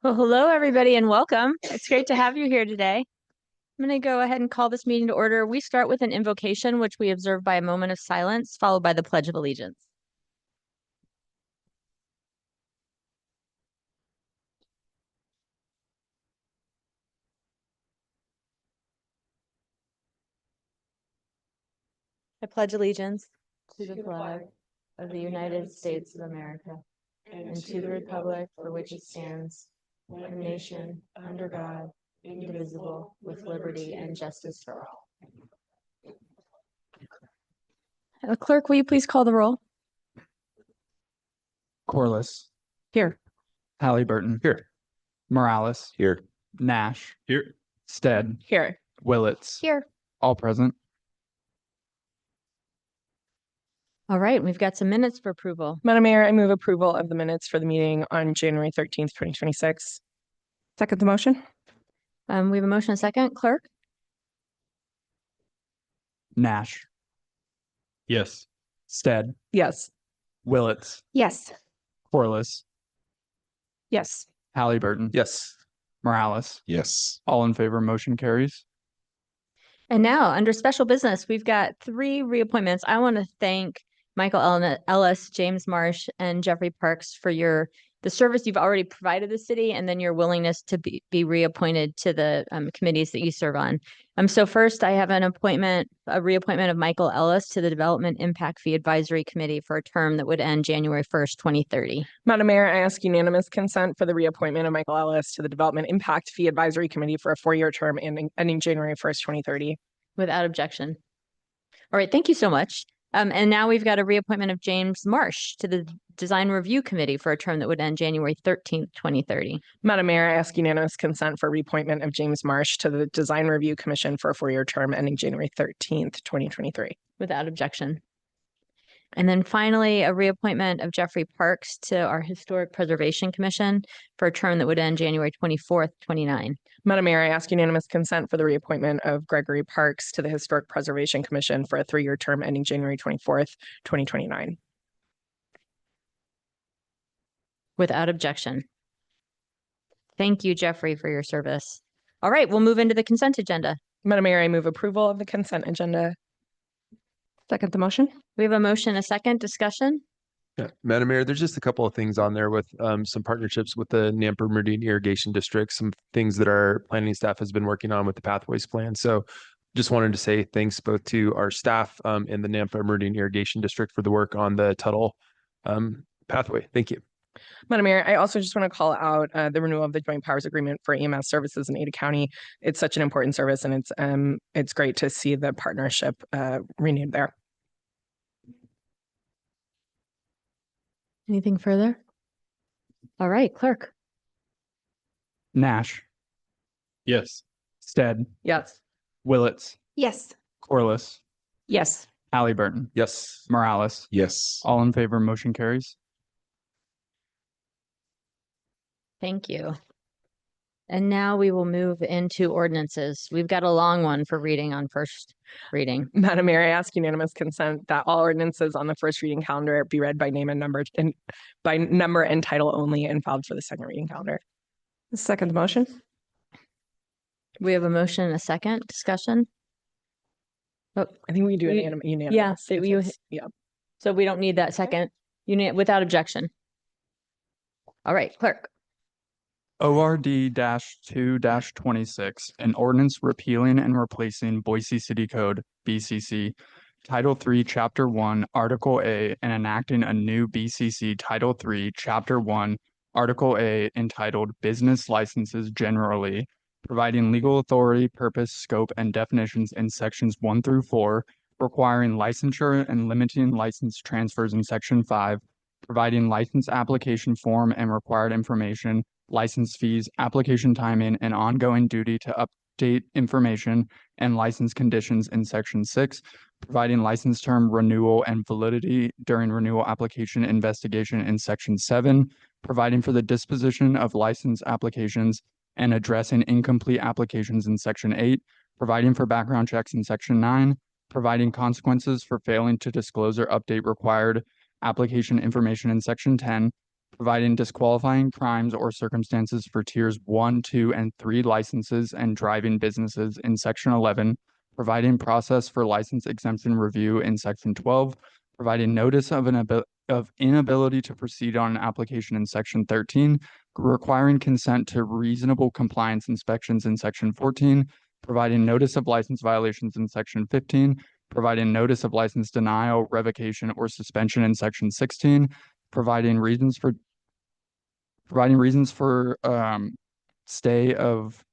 Well, hello, everybody, and welcome. It's great to have you here today. I'm going to go ahead and call this meeting to order. We start with an invocation, which we observe by a moment of silence, followed by the Pledge of Allegiance. I pledge allegiance to the flag of the United States of America and to the republic for which it stands, one nation, under God, indivisible, with liberty and justice for all. Clerk, will you please call the roll? Corliss. Here. Halliburton. Here. Morales. Here. Nash. Here. Stead. Here. Willits. Here. All present. All right, we've got some minutes for approval. Madam Mayor, I move approval of the minutes for the meeting on January 13th, 2026. Second the motion. We have a motion and a second. Clerk? Nash. Yes. Stead. Yes. Willits. Yes. Corliss. Yes. Halliburton. Yes. Morales. Yes. All in favor, motion carries. And now, under special business, we've got 3 reappointments. I want to thank Michael Ellis, James Marsh, and Jeffrey Parks for the service you've already provided the city, and then your willingness to be reappointed to the committees that you serve on. So first, I have a reappointment of Michael Ellis to the Development Impact Fee Advisory Committee for a term that would end January 1st, 2030. Madam Mayor, I ask unanimous consent for the reappointment of Michael Ellis to the Development Impact Fee Advisory Committee for a 4-year term ending January 1st, 2030. Without objection. All right, thank you so much. And now we've got a reappointment of James Marsh to the Design Review Committee for a term that would end January 13th, 2030. Madam Mayor, I ask unanimous consent for reappointment of James Marsh to the Design Review Commission for a 4-year term ending January 13th, 2023. Without objection. And then finally, a reappointment of Jeffrey Parks to our Historic Preservation Commission for a term that would end January 24th, 2029. Madam Mayor, I ask unanimous consent for the reappointment of Gregory Parks to the Historic Preservation Commission for a 3-year term ending January 24th, 2029. Without objection. Thank you, Jeffrey, for your service. All right, we'll move into the consent agenda. Madam Mayor, I move approval of the consent agenda. Second the motion. We have a motion, a second discussion. Yeah. Madam Mayor, there's just a couple of things on there with some partnerships with the Nampa Meridian Irrigation District, some things that our planning staff has been working on with the Pathways Plan. So just wanted to say thanks both to our staff and the Nampa Meridian Irrigation District for the work on the Tuttle pathway. Thank you. Madam Mayor, I also just want to call out the renewal of the Joint Powers Agreement for EMS services in Ada County. It's such an important service, and it's great to see the partnership renewed there. Anything further? All right, clerk. Nash. Yes. Stead. Yes. Willits. Yes. Corliss. Yes. Halliburton. Yes. Morales. Yes. All in favor, motion carries. Thank you. And now we will move into ordinances. We've got a long one for reading on first reading. Madam Mayor, I ask unanimous consent that all ordinances on the first reading calendar be read by name and number and by number and title only and filed for the second reading calendar. Second the motion. We have a motion and a second discussion. I think we can do it unanimous. Yeah. So we don't need that second without objection. All right, clerk. ORD-2-26, an ordinance repealing and replacing Boise City Code, BCC, Title III, Chapter 1, Article A, and enacting a new BCC Title III, Chapter 1, Article A, entitled Business Licenses Generally, providing legal authority, purpose, scope, and definitions in Sections 1 through 4, requiring licensure and limiting license transfers in Section 5, providing license application form and required information, license fees, application timing, and ongoing duty to update information and license conditions in Section 6, providing license term renewal and validity during renewal application investigation in Section 7, providing for the disposition of license applications and addressing incomplete applications in Section 8, providing for background checks in Section 9, providing consequences for failing to disclose or update required application information in Section 10, providing disqualifying crimes or circumstances for tiers 1, 2, and 3 licenses and driving businesses in section 11, providing process for license exemption review in section 12, providing notice of inability to proceed on an application in section 13, requiring consent to reasonable compliance inspections in section 14, providing notice of license violations in section 15, providing notice of license denial, revocation, or suspension in section 16, providing reasons for stay of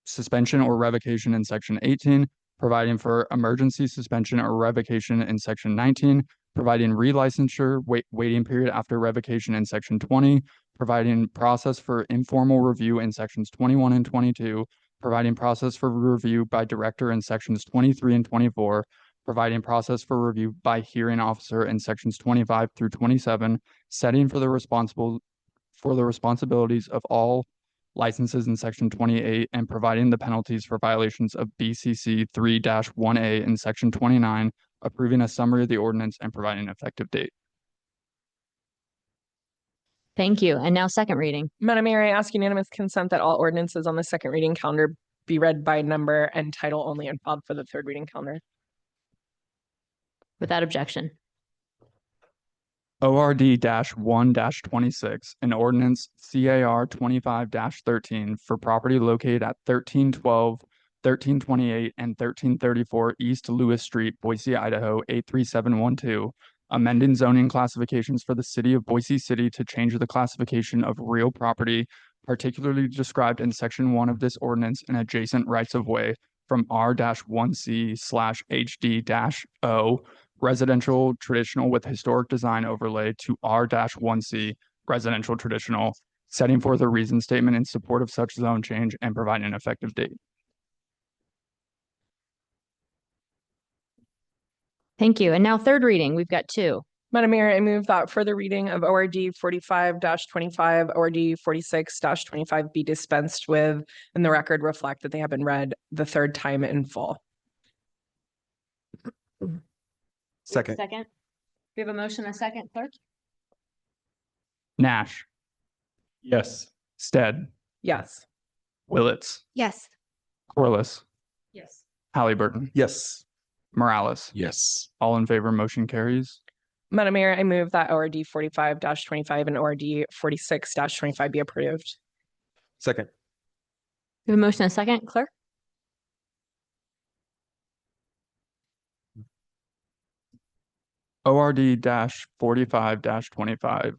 suspension or revocation in section 18, providing for emergency suspension or revocation in section 19, providing relicensure waiting period after revocation in section 20, providing process for informal review in sections 21 and 22, providing process for review by director in sections 23 and 24, providing process for review by hearing officer in sections 25 through 27, setting for the responsibilities of all licenses in section 28, and providing the penalties for violations of BCC 3-1A in section 29, approving a summary of the ordinance and providing an effective date. Thank you. And now second reading. Madam Mayor, I ask unanimous consent that all ordinances on the second reading calendar be read by number and title only and filed for the third reading calendar. Without objection. ORD-1-26, an ordinance CAR 25-13 for property located at 1312, 1328, and 1334 East Lewis Street, Boise, Idaho 83712, amending zoning classifications for the city of Boise City to change the classification of real property, particularly described in section 1 of this ordinance and adjacent rights of way from R-1C/HD-O residential traditional with historic design overlay to R-1C residential traditional, setting forth a reason statement in support of such zone change and providing an effective date. Thank you. And now third reading, we've got two. Madam Mayor, I move that further reading of ORD 45-25, ORD 46-25 be dispensed with, and the record reflect that they have been read the third time in full. Second. Second. We have a motion, a second, clerk? Nash, Yes. Stead, Yes. Willits, Yes. Corliss, Yes. Halliburton, Yes. Morales. Yes. All in favor, motion carries. Madam Mayor, I move that ORD 45-25 and ORD 46-25 be approved. Second. We have a motion, a second, clerk? ORD-45-25,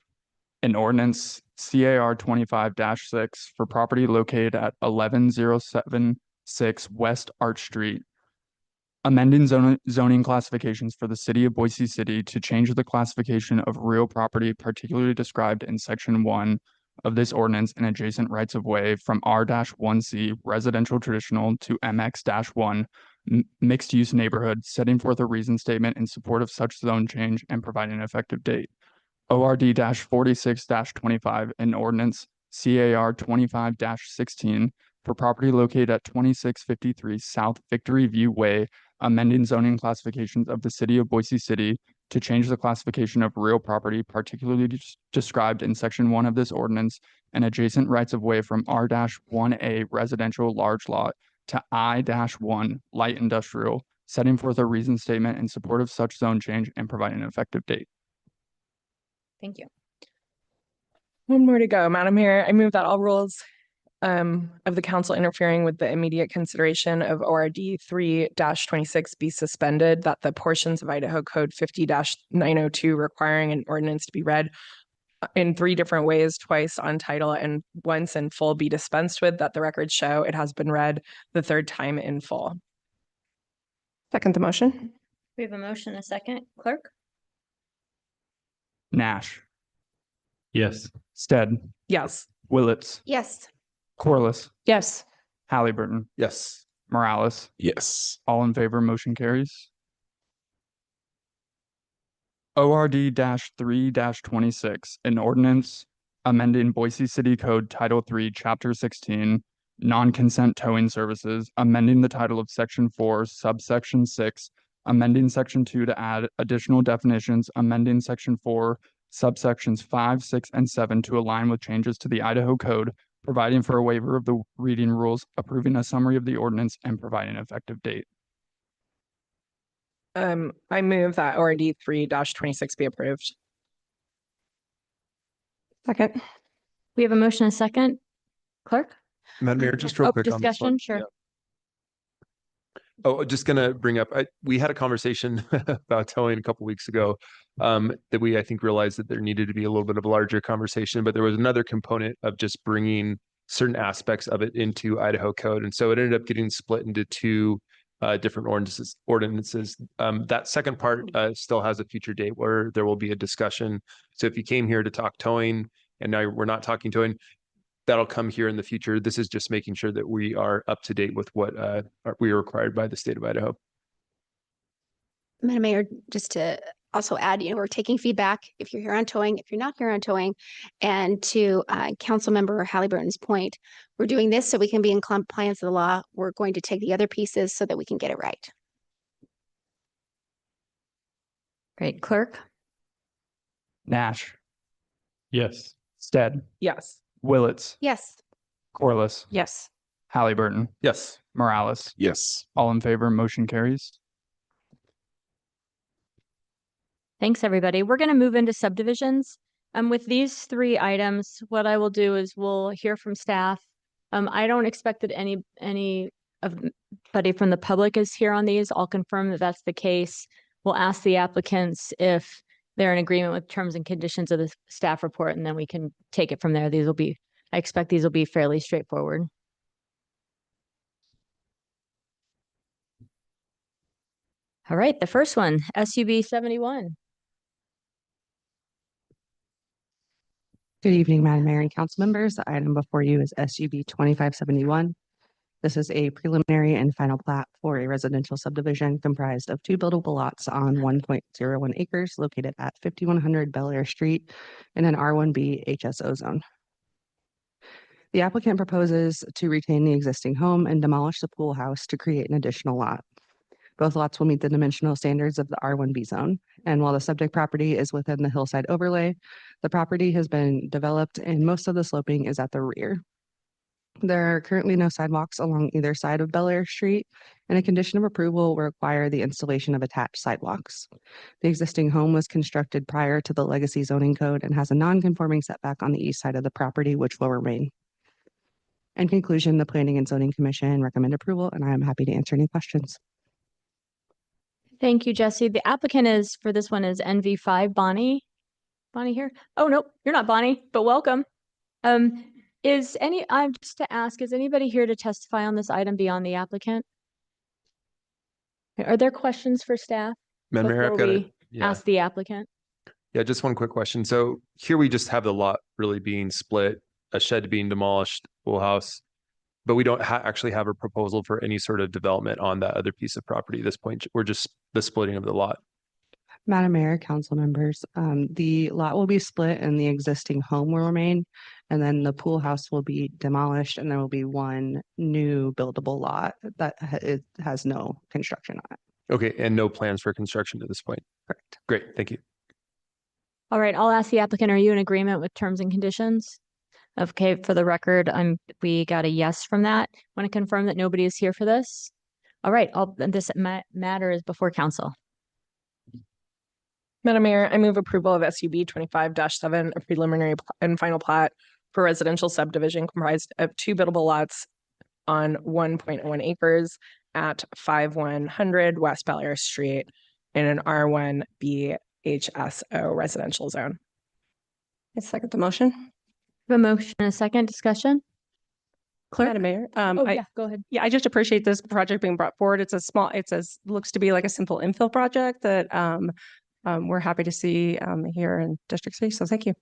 an ordinance CAR 25-6 for property located at 11076 West Arch Street, amending zoning classifications for the city of Boise City to change the classification of real property particularly described in section 1 of this ordinance and adjacent rights of way from R-1C residential traditional to MX-1 mixed use neighborhood, setting forth a reason statement in support of such zone change and providing an effective date. ORD-46-25, an ordinance CAR 25-16 for property located at 2653 South Victory View Way, amending zoning classifications of the city of Boise City to change the classification of real property particularly described in section 1 of this ordinance and adjacent rights of way from R-1A residential large lot to I-1 light industrial, setting forth a reason statement in support of such zone change and providing an effective date. Thank you. One more to go. Madam Mayor, I move that all rules of the council interfering with the immediate consideration of ORD 3-26 be suspended, that the portions of Idaho Code 50-902 requiring an ordinance to be read in 3 different ways, twice on title and once in full, be dispensed with, that the records show it has been read the third time in full. Second the motion. We have a motion, a second, clerk? Nash, Yes. Stead, Yes. Willits, Yes. Corliss, Yes. Halliburton, Yes. Morales. Yes. All in favor, motion carries. ORD-3-26, an ordinance amending Boise City Code Title 3, Chapter 16, non-consent towing services, amending the title of Section 4, subsection 6, amending Section 2 to add additional definitions, amending Section 4 subsections 5, 6, and 7 to align with changes to the Idaho Code, providing for a waiver of the reading rules, approving a summary of the ordinance, and providing an effective date. I move that ORD 3-26 be approved. Second. We have a motion and a second. Clerk? Madam Mayor, just real quick on this discussion, one. sure. Yeah. Oh, just gonna bring up, we had a conversation about towing a couple weeks ago that we, I think, realized that there needed to be a little bit of a larger conversation, but there was another component of just bringing certain aspects of it into Idaho code. And so it ended up getting split into two different ordinances. That second part still has a future date where there will be a discussion. So if you came here to talk towing and now we're not talking towing, that'll come here in the future. This is just making sure that we are up to date with what we are required by the state of Idaho. Madam Mayor, just to also add, we're taking feedback if you're here on towing, if you're not here on towing. And to Councilmember Halliburton's point, we're doing this so we can be in compliance with the law. We're going to take the other pieces so that we can get it right. Great. Clerk? Nash, Yes. Stead, Yes. Willetts, Yes. Corliss, Yes. Halliburton, Yes. Morales. Yes. All in favor, motion carries. Thanks, everybody. We're going to move into subdivisions. With these three items, what I will do is we'll hear from staff. I don't expect that anybody from the public is here on these. I'll confirm that that's the case. We'll ask the applicants if they're in agreement with terms and conditions of the staff report, and then we can take it from there. I expect these will be fairly straightforward. All right, the first one, SUB 71. Good evening, Madam Mayor and council members. The item before you is SUB 2571. This is a preliminary and final plat for a residential subdivision comprised of two buildable lots on 1.01 acres located at 5100 Bel Air Street in an R1B HSO zone. The applicant proposes to retain the existing home and demolish the pool house to create an additional lot. Both lots will meet the dimensional standards of the R1B zone. And while the subject property is within the hillside overlay, the property has been developed and most of the sloping is at the rear. There are currently no sidewalks along either side of Bel Air Street, and a condition of approval will require the installation of attached sidewalks. The existing home was constructed prior to the legacy zoning code and has a non-conforming setback on the east side of the property, which will remain. In conclusion, the Planning and Zoning Commission recommend approval, and I am happy to answer any questions. Thank you, Jesse. The applicant is, for this one, is NV5 Bonnie. Bonnie here? Oh, no, you're not Bonnie, but welcome. I'm just to ask, is anybody here to testify on this item beyond the applicant? Are there questions for staff Madam Mayor, before I've got we it. ask the applicant? Yeah, just one quick question. So here we just have the lot really being split, a shed being demolished, pool house, but we don't actually have a proposal for any sort of development on that other piece of property at this point. We're just the splitting of the lot. Madam Mayor, council members, the lot will be split and the existing home will remain. And then the pool house will be demolished and there will be one new buildable lot that it has no construction on it. Okay, and no plans for construction at this point. Correct. Great, thank you. All right, I'll ask the applicant, are you in agreement with terms and conditions? Okay, for the record, we got a yes from that. Want to confirm that nobody is here for this? All right, this matter is before council. Madam Mayor, I move approval of SUB 25-7, a preliminary and final plat for residential subdivision comprised of two buildable lots on 1.01 acres at 5100 West Bel Air Street in an R1B HSO residential zone. I second the motion. A motion and a second discussion. Clerk? Madam Mayor, Go ahead. I just appreciate this project being brought forward. Looks to be like a simple infill project that we're happy to see here in District 3. So thank you.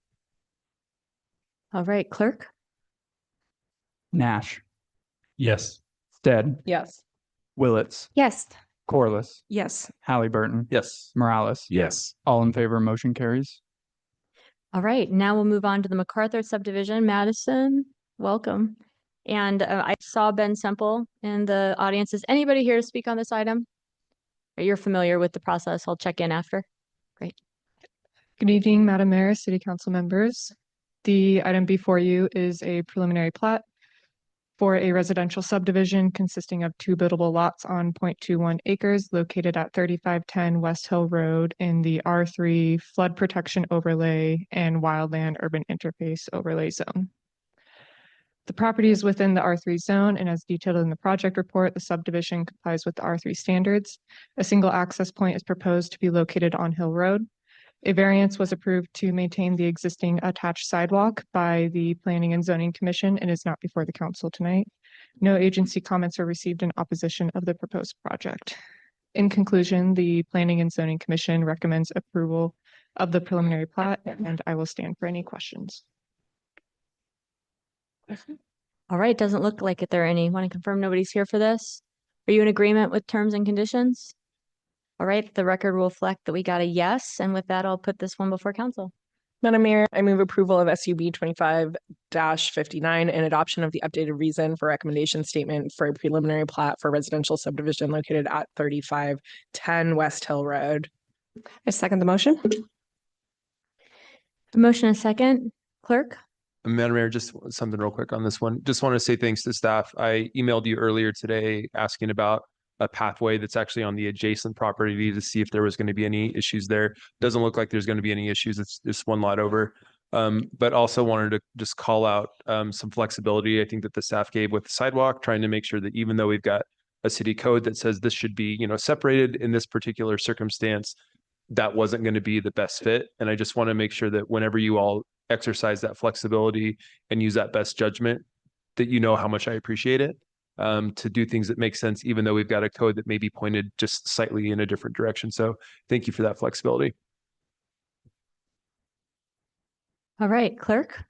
All right, clerk? Nash, Yes. Stead, Yes. Willetts, Yes. Corliss, Yes. Halliburton, Yes. Morales. Yes. All in favor, motion carries. All right, now we'll move on to the MacArthur subdivision. Madison, welcome. And I saw Ben Semple in the audience. Is anybody here to speak on this item? You're familiar with the process. I'll check in after. Great. Good evening, Madam Mayor, City Council members. The item before you is a preliminary plat for a residential subdivision consisting of 2 buildable lots on 0.21 acres located at 3510 West Hill Road in the R3 Flood Protection Overlay and Wildland Urban Interface Overlay Zone. The property is within the R3 zone, and as detailed in the project report, the subdivision complies with the R3 standards. A single access point is proposed to be located on Hill Road. A variance was approved to maintain the existing attached sidewalk by the Planning and Zoning Commission and is not before the council tonight. No agency comments are received in opposition of the proposed project. In conclusion, the Planning and Zoning Commission recommends approval of the preliminary plat, and I will stand for any questions. All right, doesn't look like it. There any. Want to confirm nobody's here for this? Are you in agreement with terms and conditions? All right, the record will reflect that we got a yes, and with that, I'll put this one before council. Madam Mayor, I move approval of SUB 25-59 and adoption of the updated reason for recommendation statement for a preliminary plat for residential subdivision located at 3510 West Hill Road. I second the motion. The motion is second. Clerk? Madam Mayor, just something real quick on this one. Just want to say thanks to staff. I emailed you earlier today asking about a pathway that's actually on the adjacent property to see if there was going to be any issues there. Doesn't look like there's going to be any issues. It's just one lot over. But also wanted to just call out some flexibility I think that the staff gave with the sidewalk, trying to make sure that even though we've got a city code that says this should be, separated in this particular circumstance, that wasn't going to be the best fit. And I just want to make sure that whenever you all exercise that flexibility and use that best judgment, that you know how much I appreciate it. To do things that make sense, even though we've got a code that may be pointed just slightly in a different direction. So thank you for that flexibility. All right, clerk?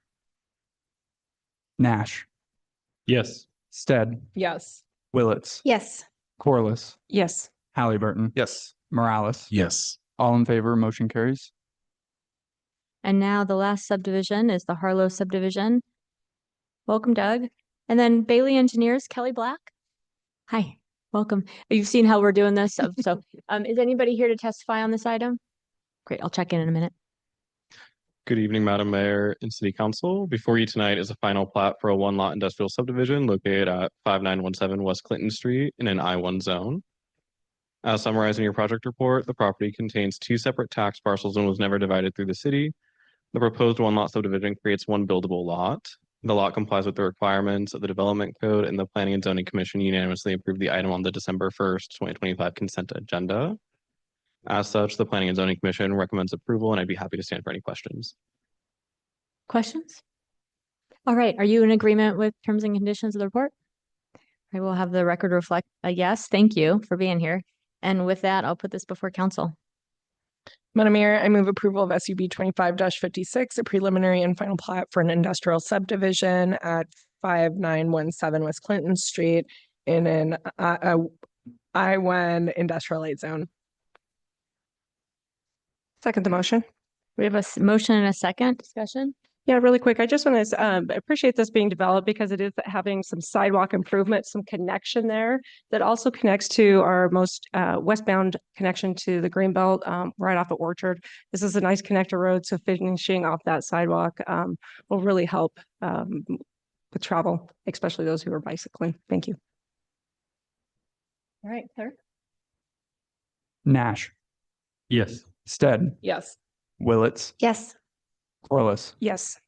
Nash, Yes. Stead, Yes. Willetts, Yes. Corliss, Yes. Halliburton, Yes. Morales. Yes. All in favor, motion carries. And now the last subdivision is the Harlow subdivision. Welcome, Doug. And then Bailey Engineers, Kelly Black. Hi, welcome. You've seen how we're doing this. So is anybody here to testify on this item? Great, I'll check in a minute. Good evening, Madam Mayor and City Council. Before you tonight is a final plat for a one-lot industrial subdivision located at 5917 West Clinton Street in an I-1 zone. As summarized in your project report, the property contains 2 separate tax parcels and was never divided through the city. The proposed one-lot subdivision creates 1 buildable lot. The lot complies with the requirements of the Development Code, and the Planning and Zoning Commission unanimously approved the item on the December 1st, 2025 consent agenda. As such, the Planning and Zoning Commission recommends approval, and I'd be happy to stand for any questions. Questions? All right, are you in agreement with terms and conditions of the report? I will have the record reflect a yes. Thank you for being here. And with that, I'll put this before council. Madam Mayor, I move approval of SUB 25-56, a preliminary and final plat for an industrial subdivision at 5917 West Clinton Street in an I-1 industrial light zone. Second the motion. We have a motion and a second discussion. Yeah, really quick. I just want to appreciate this being developed because it is having some sidewalk improvement, some connection there that also connects to our most westbound connection to the Greenbelt right off of Orchard. This is a nice connector road, so finishing off that sidewalk will really help with travel, especially those who are bicycling. Thank you. All right, clerk. Nash, Yes. Stead, Yes. Willetts, Yes. Corliss, Yes.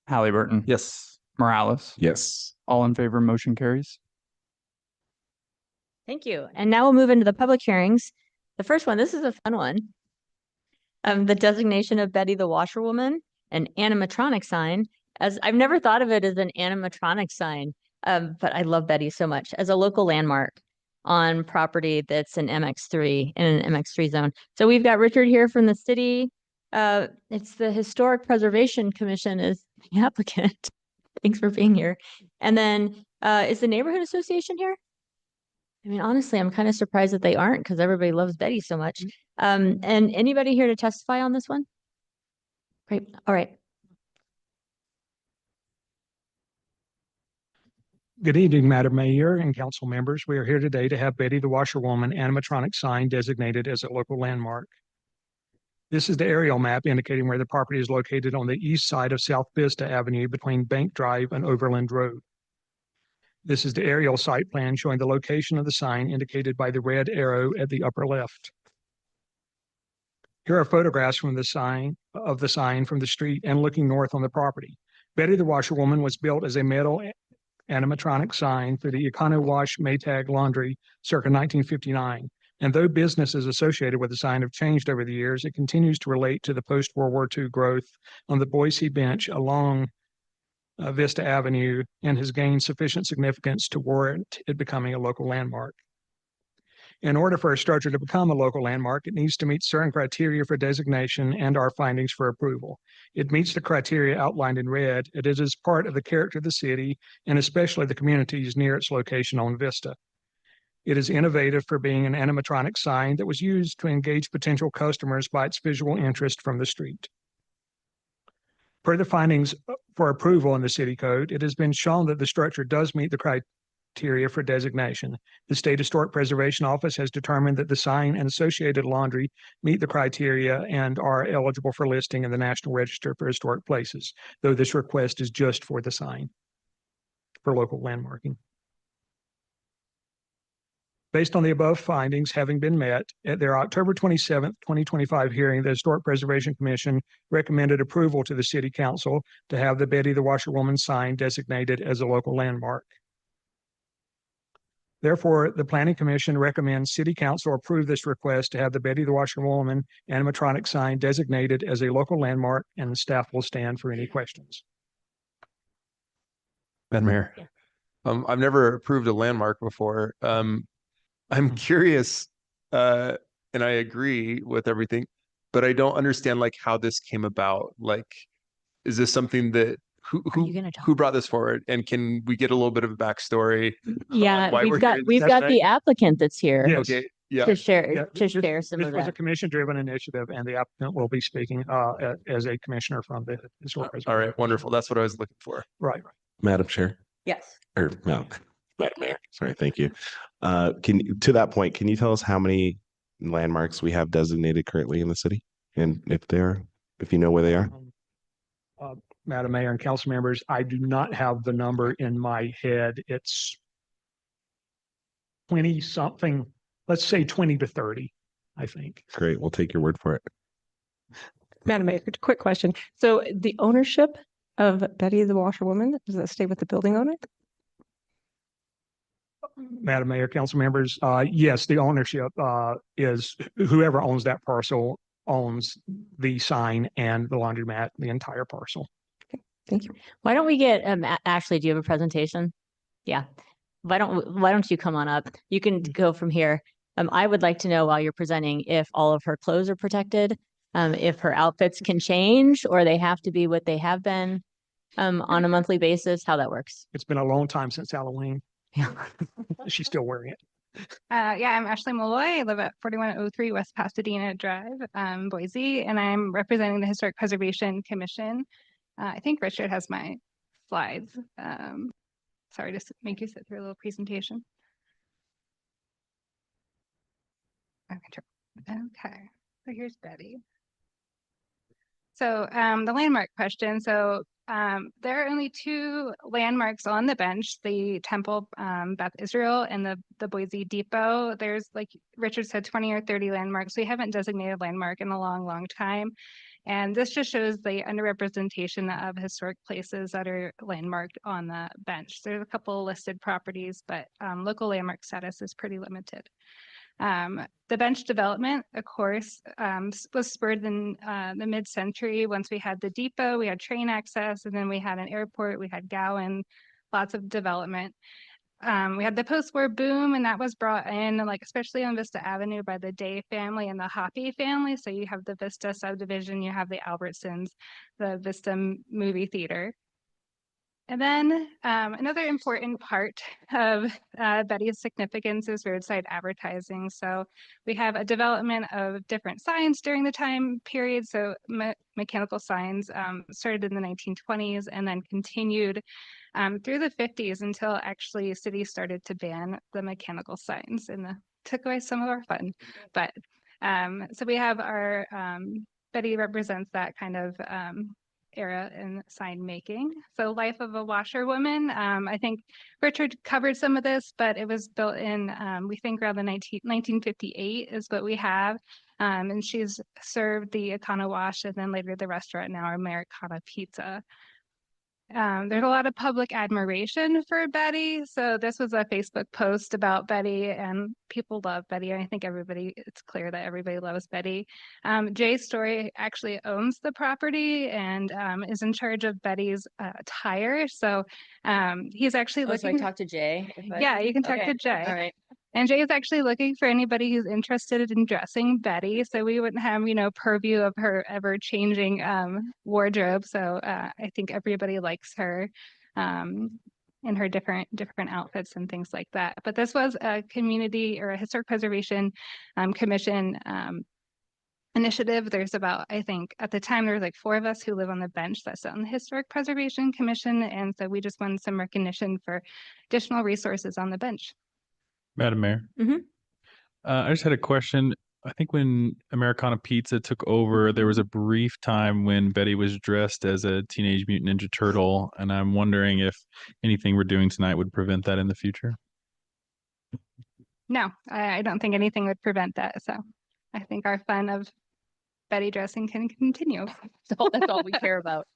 Halliburton, Yes. Morales. Yes. All in favor, motion carries. Thank you. And now we'll move into the public hearings. The first one, this is a fun one. The designation of Betty the Washerwoman, an animatronic sign. As I've never thought of it as an animatronic sign, but I love Betty so much as a local landmark on property that's in MX3 in an MX3 zone. So we've got Richard here from the city. It's the Historic Preservation Commission is the applicant. Thanks for being here. And then is the Neighborhood Association here? I mean, honestly, I'm kind of surprised that they aren't because everybody loves Betty so much. And anybody here to testify on this one? Great. All right. Good evening, Madam Mayor and council members. We are here today to have Betty the Washerwoman animatronic sign designated as a local landmark. This is the aerial map indicating where the property is located on the east side of South Vista Avenue between Bank Drive and Overland Road. This is the aerial site plan showing the location of the sign indicated by the red arrow at the upper left. Here are photographs from the sign from the street and looking north on the property. Betty the Washerwoman was built as a metal animatronic sign for the Econo Wash Maytag Laundry circa 1959. And though businesses associated with the sign have changed over the years, it continues to relate to the post-World War II growth on the Boise bench along Vista Avenue and has gained sufficient significance to warrant it becoming a local landmark. In order for a structure to become a local landmark, it needs to meet certain criteria for designation and our findings for approval. It meets the criteria outlined in red, and it is part of the character of the city and especially the communities near its location on Vista. It is innovative for being an animatronic sign that was used to engage potential customers by its visual interest from the street. Per the findings for approval in the city code, it has been shown that the structure does meet the criteria for designation. The State Historic Preservation Office has determined that the sign and associated laundry meet the criteria and are eligible for listing in the National Register for Historic Places, though this request is just for the sign for local landmarking. Based on the above findings having been met, at their October 27th, 2025 hearing, the Historic Preservation Commission recommended approval to the City Council to have the Betty the Washerwoman sign designated as a local landmark. Therefore, the Planning Commission recommends City Council approve this request to have the Betty the Washerwoman animatronic sign designated as a local landmark, and the staff will stand for any questions. Madam Mayor, I've never approved a landmark before. I'm curious, and I agree with everything, but I don't understand like how this came about. Like, is this something that who brought this forward? And can we get a little bit of a backstory? Yeah, why we're here we've got the applicant that's here Yes. Okay, yeah. to share Yeah, share some This of was a that. commission-driven initiative, and the applicant will be speaking as a commissioner from the Historic Preservation. All right, wonderful. That's what I was looking for. Right. Madam Chair, Yes. or no, Madam Mayor, sorry, thank you. To that point, can you tell us how many landmarks we have designated currently in the city? And if you know where they are? Madam Mayor and council members, I do not have the number in my head. It's 20 something, let's say 20 to 30, I think. Great, we'll take your word for it. Madam Mayor, quick question. So the ownership of Betty the Washerwoman, does that stay with the building owner? Madam Mayor, council members, yes, the ownership is whoever owns that parcel owns the sign and the laundromat, the entire parcel. Okay, thank you. Why don't we get Ashley, do you have a presentation? Yeah. Why don't you come on up? You can go from here. I would like to know while you're presenting if all of her clothes are protected, if her outfits can change or they have to be what they have been on a monthly basis, how that works. It's been a long time since Halloween. Yeah. She's still wearing it. Yeah, I'm Ashley Malloy. I live at 4103 West Pasadena Drive, Boise, and I'm representing the Historic Preservation Commission. I think Richard has my slides. Sorry to make you sit through a little presentation. Okay, so here's Betty. So the landmark question. So there are only two landmarks on the bench, the Temple Beth Israel and the Boise Depot. There's, like Richard said, 20 or 30 landmarks. We haven't designated landmark in a long, long time. And this just shows the underrepresentation of historic places that are landmarked on the bench. There's a couple listed properties, but local landmark status is pretty limited. The bench development, of course, was spurred in the mid-century. Once we had the depot, we had train access, and then we had an airport, we had Gowan, lots of development. We had the post-war boom, and that was brought in, like especially on Vista Avenue, by the Day family and the Hoppy family. So you have the Vista subdivision, you have the Albertsons, the Vista movie theater. And then another important part of Betty's significance is roadside advertising. So we have a development of different signs during the time period. So mechanical signs started in the 1920s and then continued through the 50s until actually cities started to ban the mechanical signs and took away some of our fun. But so we have our Betty represents that kind of era in sign making. So Life of a Washerwoman, I think Richard covered some of this, but it was built in, we think around the 1958 is what we have. And she's served the Econo Wash and then later the restaurant, now Americana Pizza. There's a lot of public admiration for Betty. So this was a Facebook post about Betty, and people love Betty. I think it's clear that everybody loves Betty. Jay Story actually owns the property and is in charge of Betty's tire. So he's actually So I looking. talk to Jay. Yeah, you can talk to Jay. All right. And Jay is actually looking for anybody who's interested in dressing Betty. So we wouldn't have, purview of her ever changing wardrobe. So I think everybody likes her in her different outfits and things like that. But this was a community or a historic preservation commission initiative. There's about, I think at the time, there was like 4 of us who live on the bench that sit on the Historic Preservation Commission. And so we just wanted some recognition for additional resources on the bench. Madam Mayor. Mhm. I just had a question. I think when Americana Pizza took over, there was a brief time when Betty was dressed as a Teenage Mutant Ninja Turtle, and I'm wondering if anything we're doing tonight would prevent that in the future. No, I don't think anything would prevent that. So I think our fun of Betty dressing can continue. That's all we care about.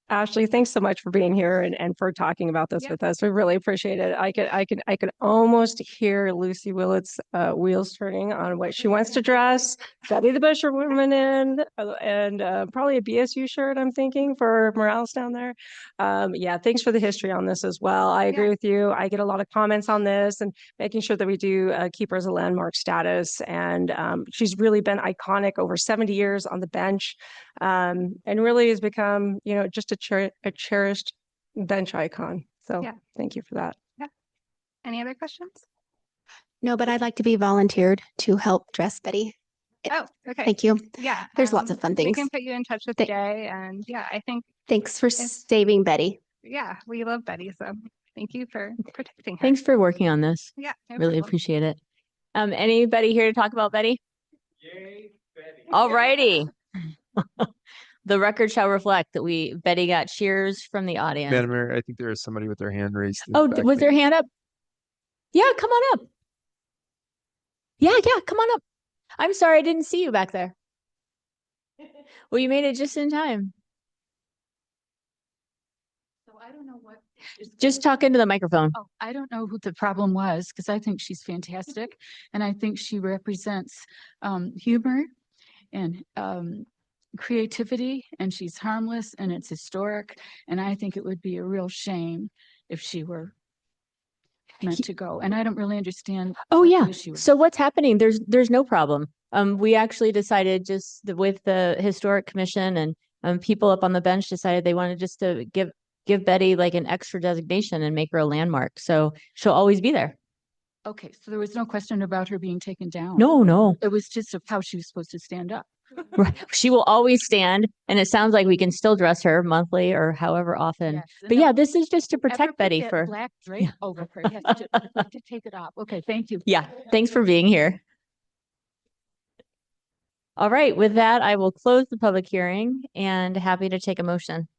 Ashley, thanks so much for being here and for talking about this with us. We really appreciate it. I could almost hear Lucy Willett's wheels turning on what she wants to dress Betty the Busher woman in, and probably a BSU shirt, I'm thinking, for Morales down there. Yeah, thanks for the history on this as well. I agree with you. I get a lot of comments on this and making sure that we do keep her as a landmark status. And she's really been iconic over 70 years on the bench, and really has become, just a cherished bench icon. So thank you for that. Yeah. Any other questions? No, but I'd like to be volunteered to help dress Betty. Oh, okay. Thank you. Yeah. There's lots of fun We things. can put you in touch with Jay, and I think. Thanks for saving Betty. Yeah, we love Betty, so thank you for protecting her. Thanks for working on this. Yeah, no really problem. appreciate it. Anybody here to talk about Betty? Yay, Betty. All righty. The record shall reflect that Betty got cheers from the audience. Madam Mayor, I think there is somebody with their hand raised. Oh, was their hand up? Yeah, come on up. Yeah, come on up. I'm sorry, I didn't see you back there. Well, you made it just in time. So I don't know what. Just talk into the microphone. Oh, I don't know who the problem was because I think she's fantastic. And I think she represents humor and creativity, and she's harmless and it's historic. And I think it would be a real shame if she were meant to go. And I don't really understand. Oh what yeah. the issue is. So what's happening? There's no problem. We actually decided with the historic commission and people up on the bench decided they wanted just to give Betty like an extra designation and make her a landmark. So she'll always be there. Okay, so there was no question about her being taken down. No. It was just of how she was supposed to stand up. Right. She will always stand, and it sounds like we can still dress her monthly or however often. Yes, But yeah, this is just to Ever protect put Betty that for. black drape over her. You have to take it off. Okay, thank you. Yeah, thanks for being here. All right, with that, I will close the public hearing and happy to take a motion.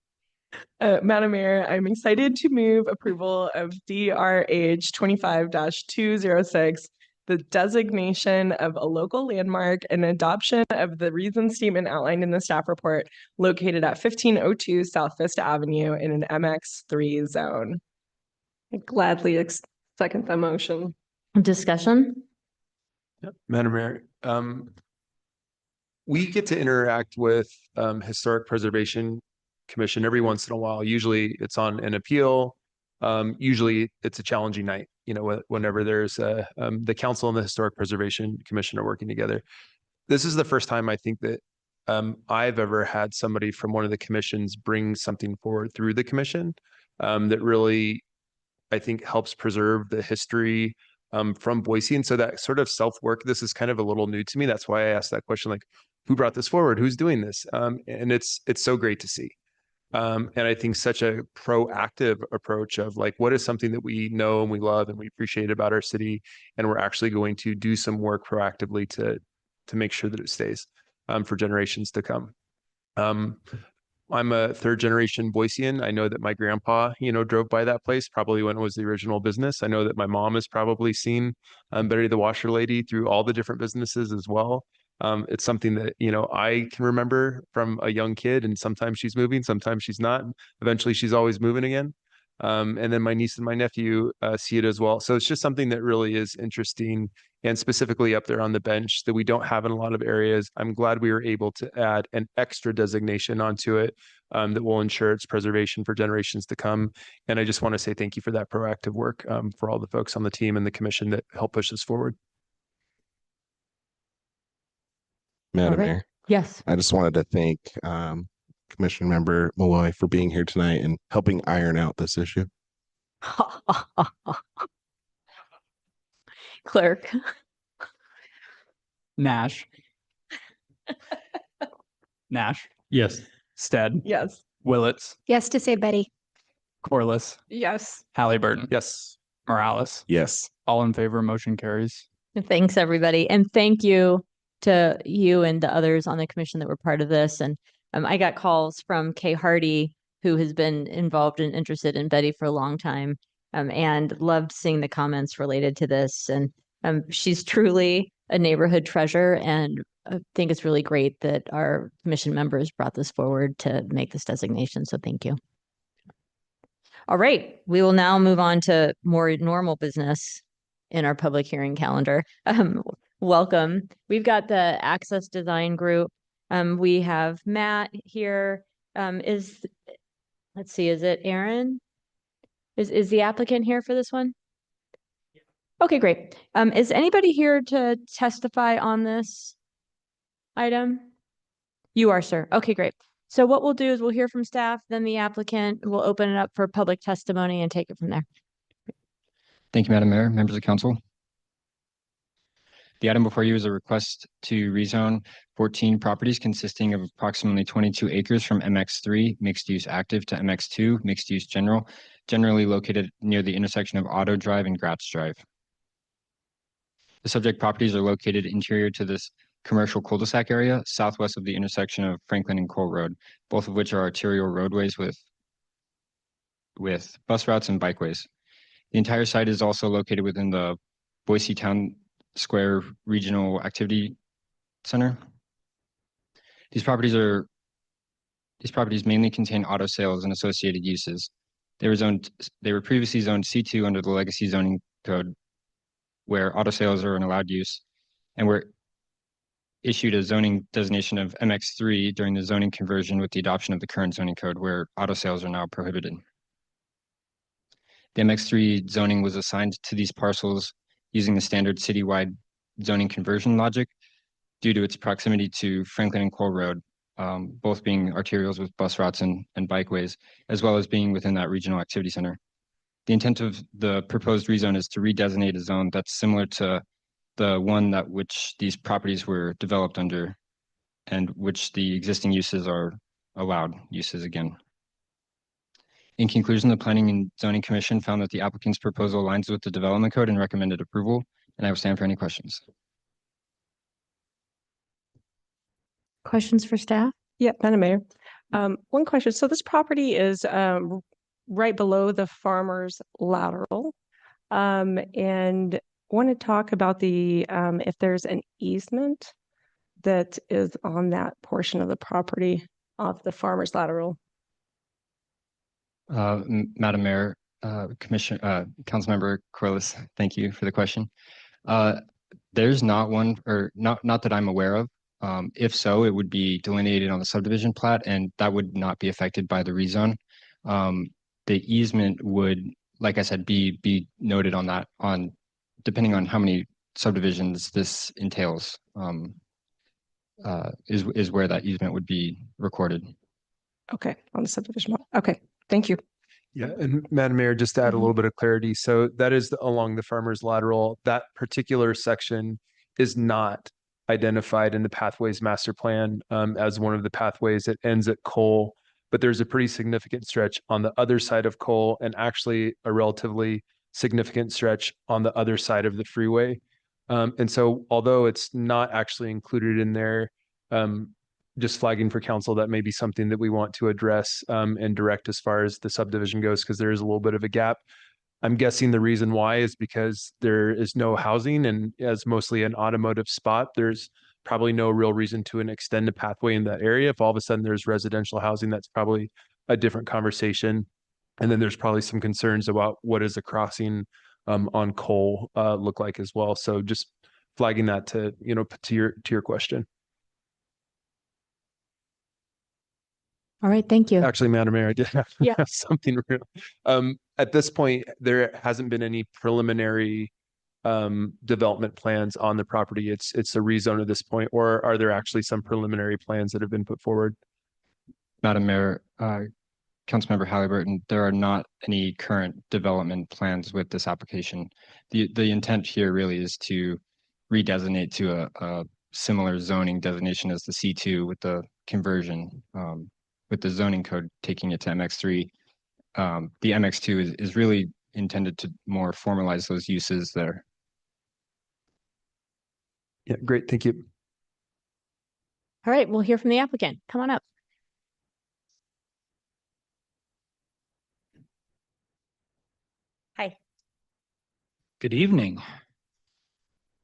Madam Mayor, I'm excited to move approval of DRH 25-206, the designation of a local landmark and adoption of the reason statement outlined in the staff report located at 1502 South Vista Avenue in an MX3 zone. I gladly second the motion. Discussion? Yep. Madam Mayor, we get to interact with Historic Preservation Commission every once in a while. Usually it's on an appeal. Usually it's a challenging night, whenever there's the council and the Historic Preservation Commission are working together. This is the first time I think that I've ever had somebody from one of the commissions bring something forward through the commission that really, I think, helps preserve the history from Boise. And so that sort of self-work, this is kind of a little new to me. That's why I asked that question, like, who brought this forward? Who's doing this? And it's so great to see. And I think such a proactive approach of like, what is something that we know and we love and we appreciate about our city, and we're actually going to do some work proactively to to make sure that it stays for generations to come. I'm a third generation Boisean. I know that my grandpa, drove by that place probably when it was the original business. I know that my mom has probably seen Betty the Washer Lady through all the different businesses as well. It's something that, I can remember from a young kid, and sometimes she's moving, sometimes she's not. Eventually she's always moving again. And then my niece and my nephew see it as well. So it's just something that really is interesting, and specifically up there on the bench that we don't have in a lot of areas. I'm glad we were able to add an extra designation onto it that will ensure its preservation for generations to come. And I just want to say thank you for that proactive work for all the folks on the team and the commission that help push this forward. Madam Mayor, Yes. I just wanted to thank Commission Member Malloy for being here tonight and helping iron out this issue. Clerk. Nash. Nash. Yes. Stead. Yes. Willits. Yes, to say Betty. Corliss. Yes. Halliburton. Yes. Morales. Yes. All in favor, motion carries. Thanks, everybody. And thank you to you and the others on the commission that were part of this. And I got calls from Kay Hardy, who has been involved and interested in Betty for a long time, and loved seeing the comments related to this. And she's truly a neighborhood treasure. And I think it's really great that our commission members brought this forward to make this designation. So thank you. All right, we will now move on to more normal business in our public hearing calendar. Welcome. We've got the Access Design Group. We have Matt here. Let's see, is it Aaron? Is the applicant here for this one? Okay, great. Is anybody here to testify on this item? You are, sir. Okay, great. So what we'll do is we'll hear from staff, then the applicant, will open it up for public testimony and take it from there. Thank you, Madam Mayor, members of council. The item before you is a request to rezone 14 properties consisting of approximately 22 acres from MX3 mixed use active to MX2 mixed use generally located near the intersection of Auto Drive and Gratz Drive. The subject properties are located interior to this commercial cul-de-sac area, southwest of the intersection of Franklin and Cole Road, both of which are arterial roadways with bus routes and bikeways. The entire site is also located within the Boise Town Square Regional Activity Center. These properties mainly contain auto sales and associated uses. They were previously zoned C2 under the Legacy Zoning Code, where auto sales are an allowed use, and were issued a zoning designation of MX3 during the zoning conversion with the adoption of the current zoning code, where auto sales are now prohibited. The MX3 zoning was assigned to these parcels using the standard citywide zoning conversion logic due to its proximity to Franklin and Cole Road, both being arterials with bus routes and bikeways, as well as being within that regional activity center. The intent of the proposed rezone is to redesignate a zone that's similar to the one that which these properties were developed under, and which the existing uses are allowed uses again. In conclusion, the Planning and Zoning Commission found that the applicant's proposal aligns with the development code and recommended approval, and I will stand for any questions. Questions for staff? Yeah, Madam Mayor. One question. So this property is right below the farmer's lateral. And want to talk about the if there's an easement that is on that portion of the property of the farmer's lateral. Madam Mayor, Councilmember Corliss, thank you for the question. There's not one, or not that I'm aware of. If so, it would be delineated on the subdivision plat, and that would not be affected by the rezone. The easement would, like I said, be noted on that, depending on how many subdivisions this entails, is where that easement would be recorded. Okay, on the subdivision. Okay, thank you. Yeah, and Madam Mayor, just to add a little bit of clarity. So that is along the farmer's lateral. That particular section is not identified in the pathways master plan as one of the pathways. It ends at Cole, but there's a pretty significant stretch on the other side of Cole, and actually a relatively significant stretch on the other side of the freeway. And so although it's not actually included in there, just flagging for council, that may be something that we want to address and direct as far as the subdivision goes, because there is a little bit of a gap. I'm guessing the reason why is because there is no housing, and as mostly an automotive spot, there's probably no real reason to extend a pathway in that area. If all of a sudden there's residential housing, that's probably a different conversation. And then there's probably some concerns about what does a crossing on Cole look like as well. So just flagging that to, to your question. All right, thank you. Actually, Madam Mayor, I did have, Yeah. have something real. At this point, there hasn't been any preliminary development plans on the property. It's a rezone at this point, or are there actually some preliminary plans that have been put forward? Madam Mayor, Councilmember Halliburton, there are not any current development plans with this application. The intent here really is to redesignate to a similar zoning designation as the C2 with the conversion, with the zoning code taking it to MX3. The MX2 is really intended to more formalize those uses there. Yeah, great. Thank you. All right, we'll hear from the applicant. Come on up. Hi. Good evening.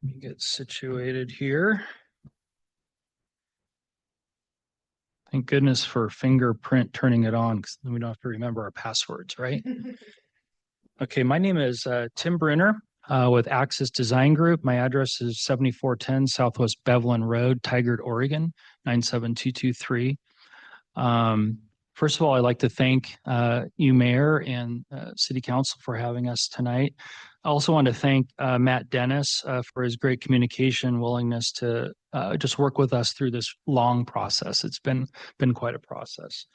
Let me get situated here. Thank goodness for fingerprint turning it on, because then we don't have to remember our passwords, right? Okay, my name is Tim Brenner with Axis Design Group. My address is 7410 Southwest Bevelin Road, Tigard, Oregon, 97223. First of all, I'd like to thank you, Mayor, and City Council for having us tonight. I also want to thank Matt Dennis for his great communication, willingness to just work with us through this long process. It's been quite a process.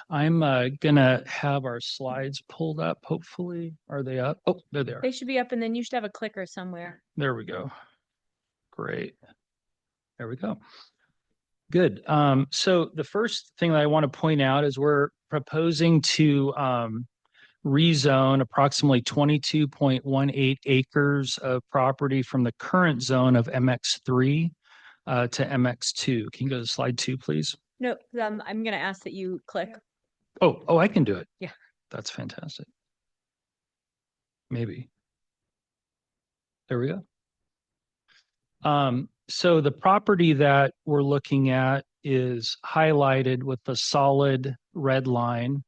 I'm gonna have our slides pulled up. Hopefully, are they up? Oh, there they are. They should be up, and then you should have a clicker somewhere. There we go. Great. There we go. Good. So the first thing that I want to point out is we're proposing to rezone approximately 22.18 acres of property from the current zone of MX3 to MX2. Can you go to slide 2, please? No, I'm going to ask that you click. Oh, I can do it. Yeah. That's fantastic. Maybe. There we go. So the property that we're looking at is highlighted with the solid red line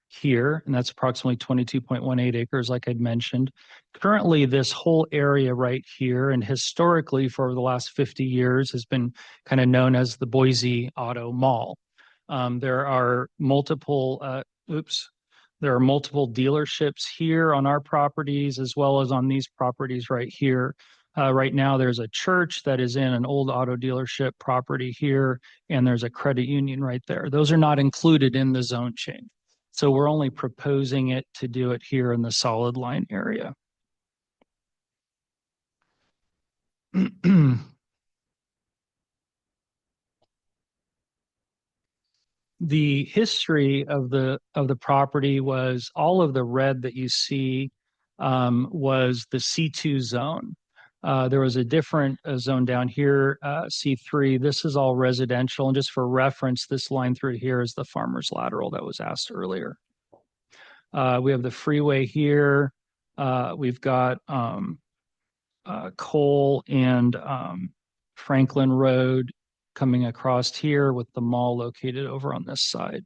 here, and that's approximately 22.18 acres, like I'd mentioned. Currently, this whole area right here, and historically for the last 50 years, has been kind of known as the Boise Auto Mall. There are multiple dealerships here on our properties, as well as on these properties right here. Right now, there's a church that is in an old auto dealership property here, and there's a credit union right there. Those are not included in the zone change. So we're only proposing it to do it here in the solid line area. The history of the property was all of the red that you see was the C2 zone. There was a different zone down here, C3. This is all residential. And just for reference, this line through here is the farmer's lateral that was asked earlier. We have the freeway here. We've got Cole and Franklin Road coming across here with the mall located over on this side.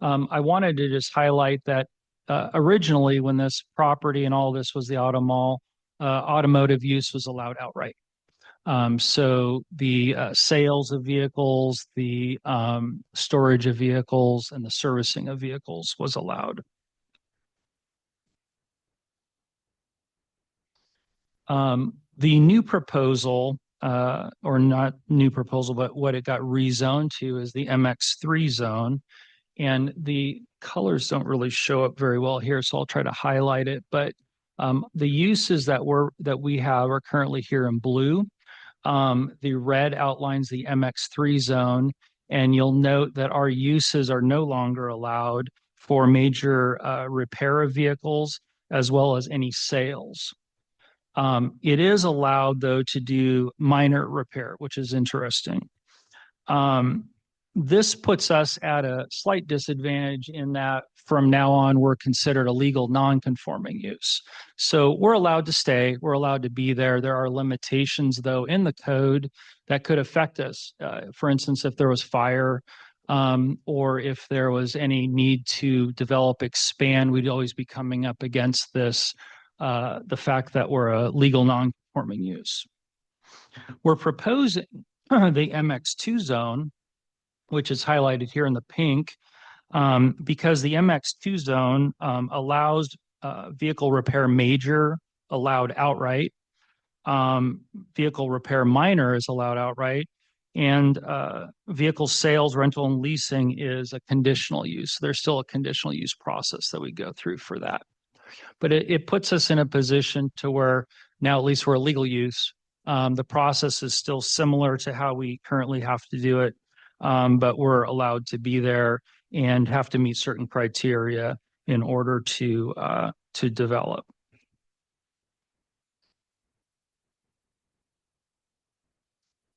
I wanted to just highlight that originally when this property and all this was the auto mall, automotive use was allowed outright. So the sales of vehicles, the storage of vehicles, and the servicing of vehicles was allowed. The new proposal, or not new proposal, but what it got rezoned to is the MX3 zone. And the colors don't really show up very well here, so I'll try to highlight it. But the uses that we have are currently here in blue. The red outlines the MX3 zone, and you'll note that our uses are no longer allowed for major repair of vehicles, as well as any sales. It is allowed, though, to do minor repair, which is interesting. This puts us at a slight disadvantage in that from now on, we're considered a legal non-conforming use. So we're allowed to stay, we're allowed to be there. There are limitations, though, in the code that could affect us. For instance, if there was fire, or if there was any need to develop, expand, we'd always be coming up against this, the fact that we're a legal non-conforming use. We're proposing the MX2 zone, which is highlighted here in the pink, because the MX2 zone allows vehicle repair major allowed outright, vehicle repair minor is allowed outright, and vehicle sales, rental, and leasing is a conditional use. There's still a conditional use process that we go through for that. But it puts us in a position to where now at least we're a legal use. The process is still similar to how we currently have to do it, but we're allowed to be there and have to meet certain criteria in order to develop.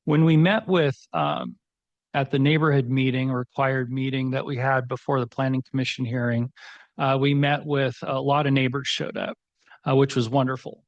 When we met with at the neighborhood meeting, required meeting that we had before the Planning Commission hearing, we met with a lot of neighbors showed up, which was wonderful,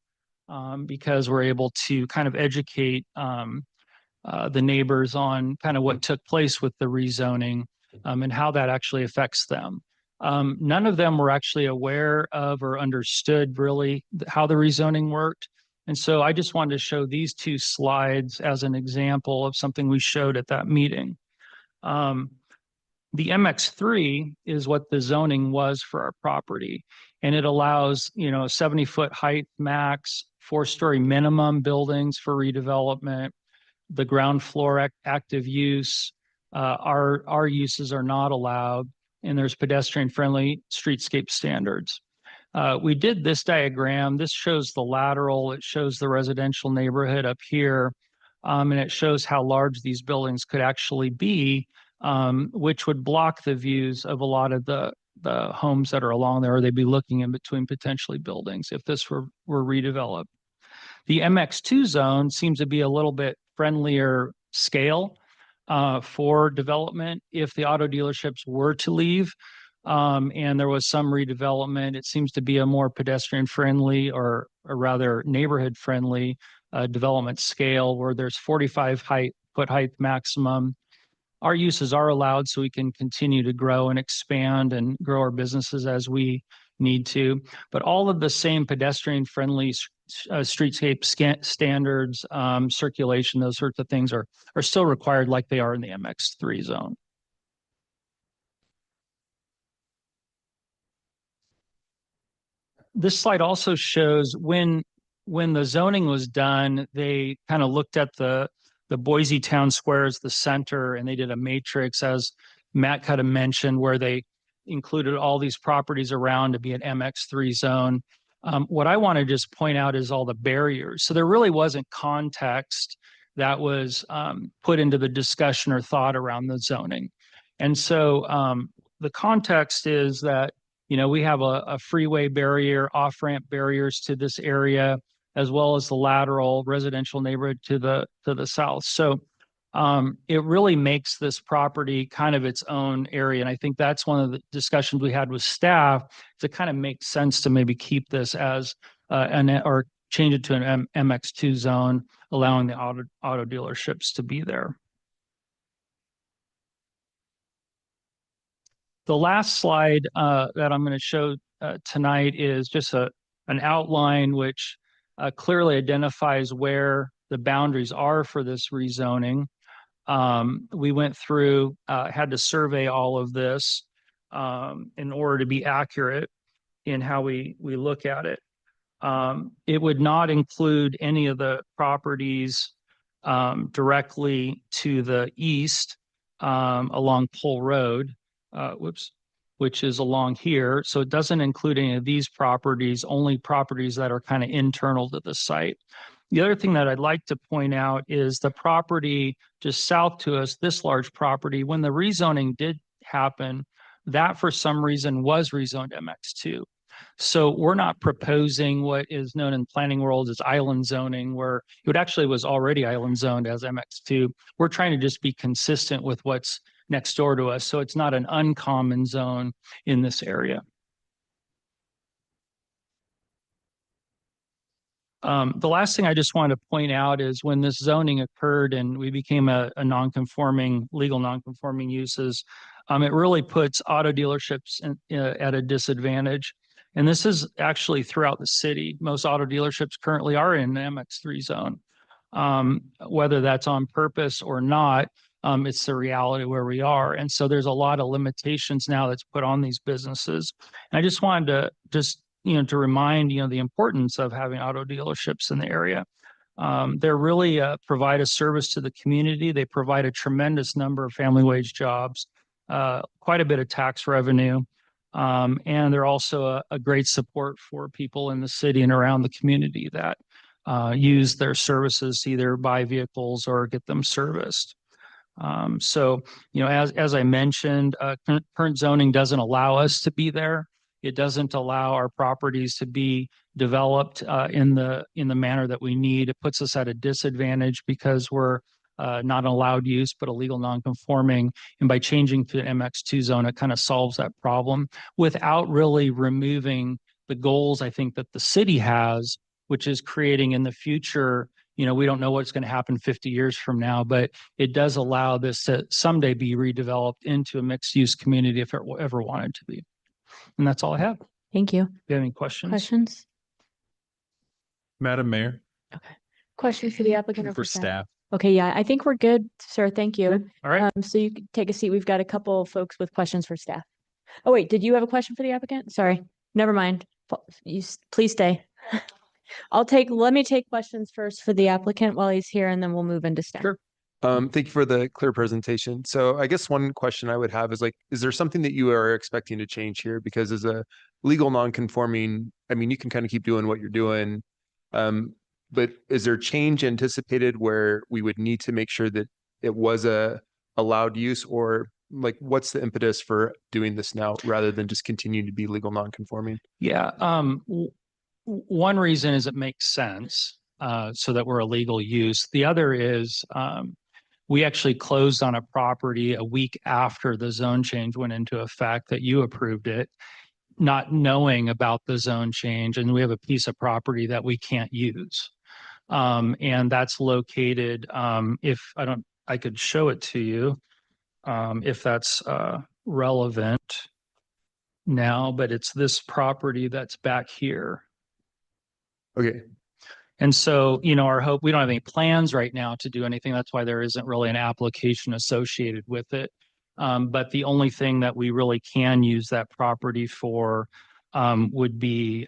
because we're able to kind of educate the neighbors on kind of what took place with the rezoning, and how that actually affects them. None of them were actually aware of or understood really how the rezoning worked. And so I just wanted to show these two slides as an example of something we showed at that meeting. The MX3 is what the zoning was for our property. And it allows, 70-foot height max, 4-story minimum buildings for redevelopment, the ground floor active use. Our uses are not allowed, and there's pedestrian-friendly streetscape standards. We did this diagram. This shows the lateral. It shows the residential neighborhood up here, and it shows how large these buildings could actually be, which would block the views of a lot of the homes that are along there, or they'd be looking in between potentially buildings if this were redeveloped. The MX2 zone seems to be a little bit friendlier scale for development. If the auto dealerships were to leave, and there was some redevelopment, it seems to be a more pedestrian friendly or rather neighborhood friendly development scale where there's 45-foot height maximum. Our uses are allowed so we can continue to grow and expand and grow our businesses as we need to, but all of the same pedestrian friendly streetscape standards, circulation, those sorts of things are still required like they are in the MX3 zone. This slide also shows when the zoning was done, they kind of looked at the Boise town square as the center, and they did a matrix, as Matt kind of mentioned, where they included all these properties around to be an MX3 zone. What I want to just point out is all the barriers. So there really wasn't context that was put into the discussion or thought around the zoning. And so the context is that, we have a freeway barrier, off-ramp barriers to this area, as well as the lateral residential neighborhood to the south. So it really makes this property kind of its own area. And I think that's one of the discussions we had with staff, to kind of make sense to maybe keep this as or change it to an MX2 zone, allowing the auto dealerships to be there. The last slide that I'm going to show tonight is just an outline which clearly identifies where the boundaries are for this rezoning. We went through, had to survey all of this in order to be accurate in how we look at it. It would not include any of the properties directly to the east along Pole Road, which is along here. So it doesn't include any of these properties, only properties that are kind of internal to the site. The other thing that I'd like to point out is the property just south to us, this large property, when the rezoning did happen, that for some reason was rezoned MX2. So we're not proposing what is known in planning world as island zoning, where it actually was already island zoned as MX2. We're trying to just be consistent with what's next door to us. So it's not an uncommon zone in this area. The last thing I just wanted to point out is when this zoning occurred and we became a non-conforming, legal non-conforming uses, it really puts auto dealerships at a disadvantage. And this is actually throughout the city. Most auto dealerships currently are in the MX3 zone. Whether that's on purpose or not, it's the reality where we are. And so there's a lot of limitations now that's put on these businesses. And I just wanted to to remind, the importance of having auto dealerships in the area. They're really provide a service to the community. They provide a tremendous number of family wage jobs, quite a bit of tax revenue. And they're also a great support for people in the city and around the community that use their services to either buy vehicles or get them serviced. So, as I mentioned, current zoning doesn't allow us to be there. It doesn't allow our properties to be developed in the manner that we need. It puts us at a disadvantage because we're not an allowed use, but a legal non-conforming. And by changing to an MX2 zone, it kind of solves that problem without really removing the goals I think that the city has, which is creating in the future. We don't know what's going to happen 50 years from now, but it does allow this to someday be redeveloped into a mixed-use community if it ever wanted to be. And that's all I have. Thank you. Do you have any questions? Questions? Madam Mayor, Questions for the applicant or for staff. Okay, yeah, I think we're good, sir. Thank you. All right. So you can take a seat. We've got a couple folks with questions for staff. Oh, wait, did you have a question for the applicant? Sorry, never mind. Please stay. Let me take questions first for the applicant while he's here, and then we'll move into staff. Sure. Thank you for the clear presentation. So I guess one question I would have is is there something that you are expecting to change here? Because as a legal non-conforming, you can kind of keep doing what you're doing. But is there change anticipated where we would need to make sure that it was a allowed use, or what's the impetus for doing this now rather than just continuing to be legal non-conforming? Yeah. One reason is it makes sense so that we're a legal use. The other is we actually closed on a property a week after the zone change went into effect that you approved it, not knowing about the zone change. And we have a piece of property that we can't use. And that's located, I could show it to you if that's relevant now, but it's this property that's back here. Okay. And so, our hope, we don't have any plans right now to do anything. That's why there isn't really an application associated with it. But the only thing that we really can use that property for would be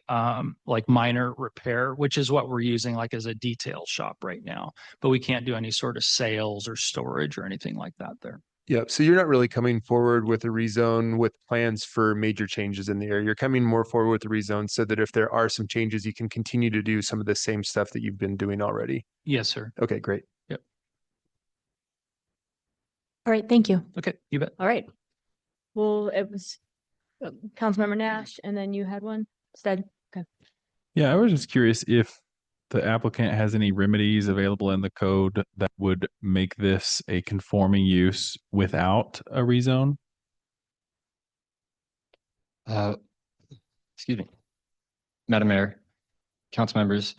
minor repair, which is what we're using as a detail shop right now. But we can't do any sort of sales or storage or anything like that there. Yeah. So you're not really coming forward with a rezone with plans for major changes in the area. You're coming more forward with the rezone so that if there are some changes, you can continue to do some of the same stuff that you've been doing already. Yes, sir. Okay, great. Yep. All right, thank you. Okay, you bet. All right. Well, it was Councilmember Nash, and then you had one instead. Okay. Yeah, I was just curious if the applicant has any remedies available in the code that would make this a conforming use without a rezone. Excuse me, Madam Mayor, council members,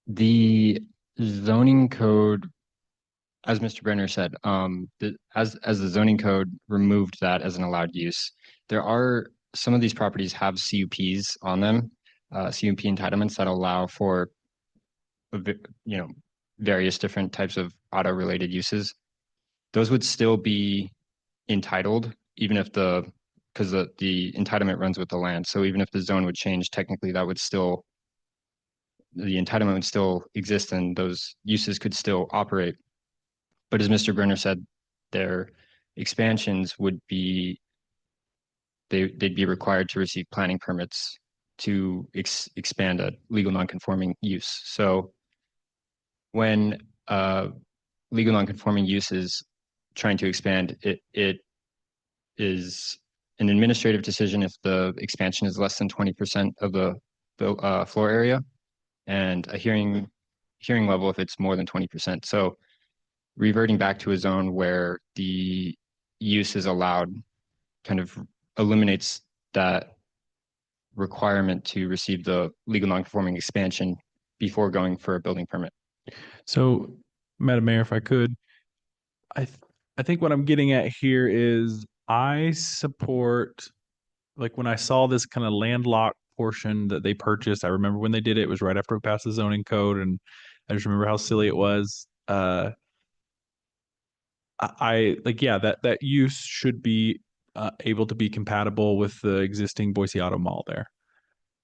the zoning code, as Mr. Brenner said, as the zoning code removed that as an allowed use, there are some of these properties have CUPs on them, CUP entitlements that allow for various different types of auto related uses. Those would still be entitled even if because the entitlement runs with the land. So even if the zone would change, technically the entitlement would still exist and those uses could still operate. But as Mr. Brenner said, their expansions would be, they'd be required to receive planning permits to expand a legal non-conforming use. So when legal non-conforming use is trying to expand, it is an administrative decision if the expansion is less than 20% of the floor area, and a hearing level if it's more than 20%. So reverting back to a zone where the use is allowed kind of eliminates that requirement to receive the legal non-conforming expansion before going for a building permit. So, Madam Mayor, if I could, I think what I'm getting at here is I support, like when I saw this kind of landlocked portion that they purchased, I remember when they did it, it was right after we passed the zoning code, and I just remember how silly it was. I like, yeah, that use should be able to be compatible with the existing Boise Auto Mall there.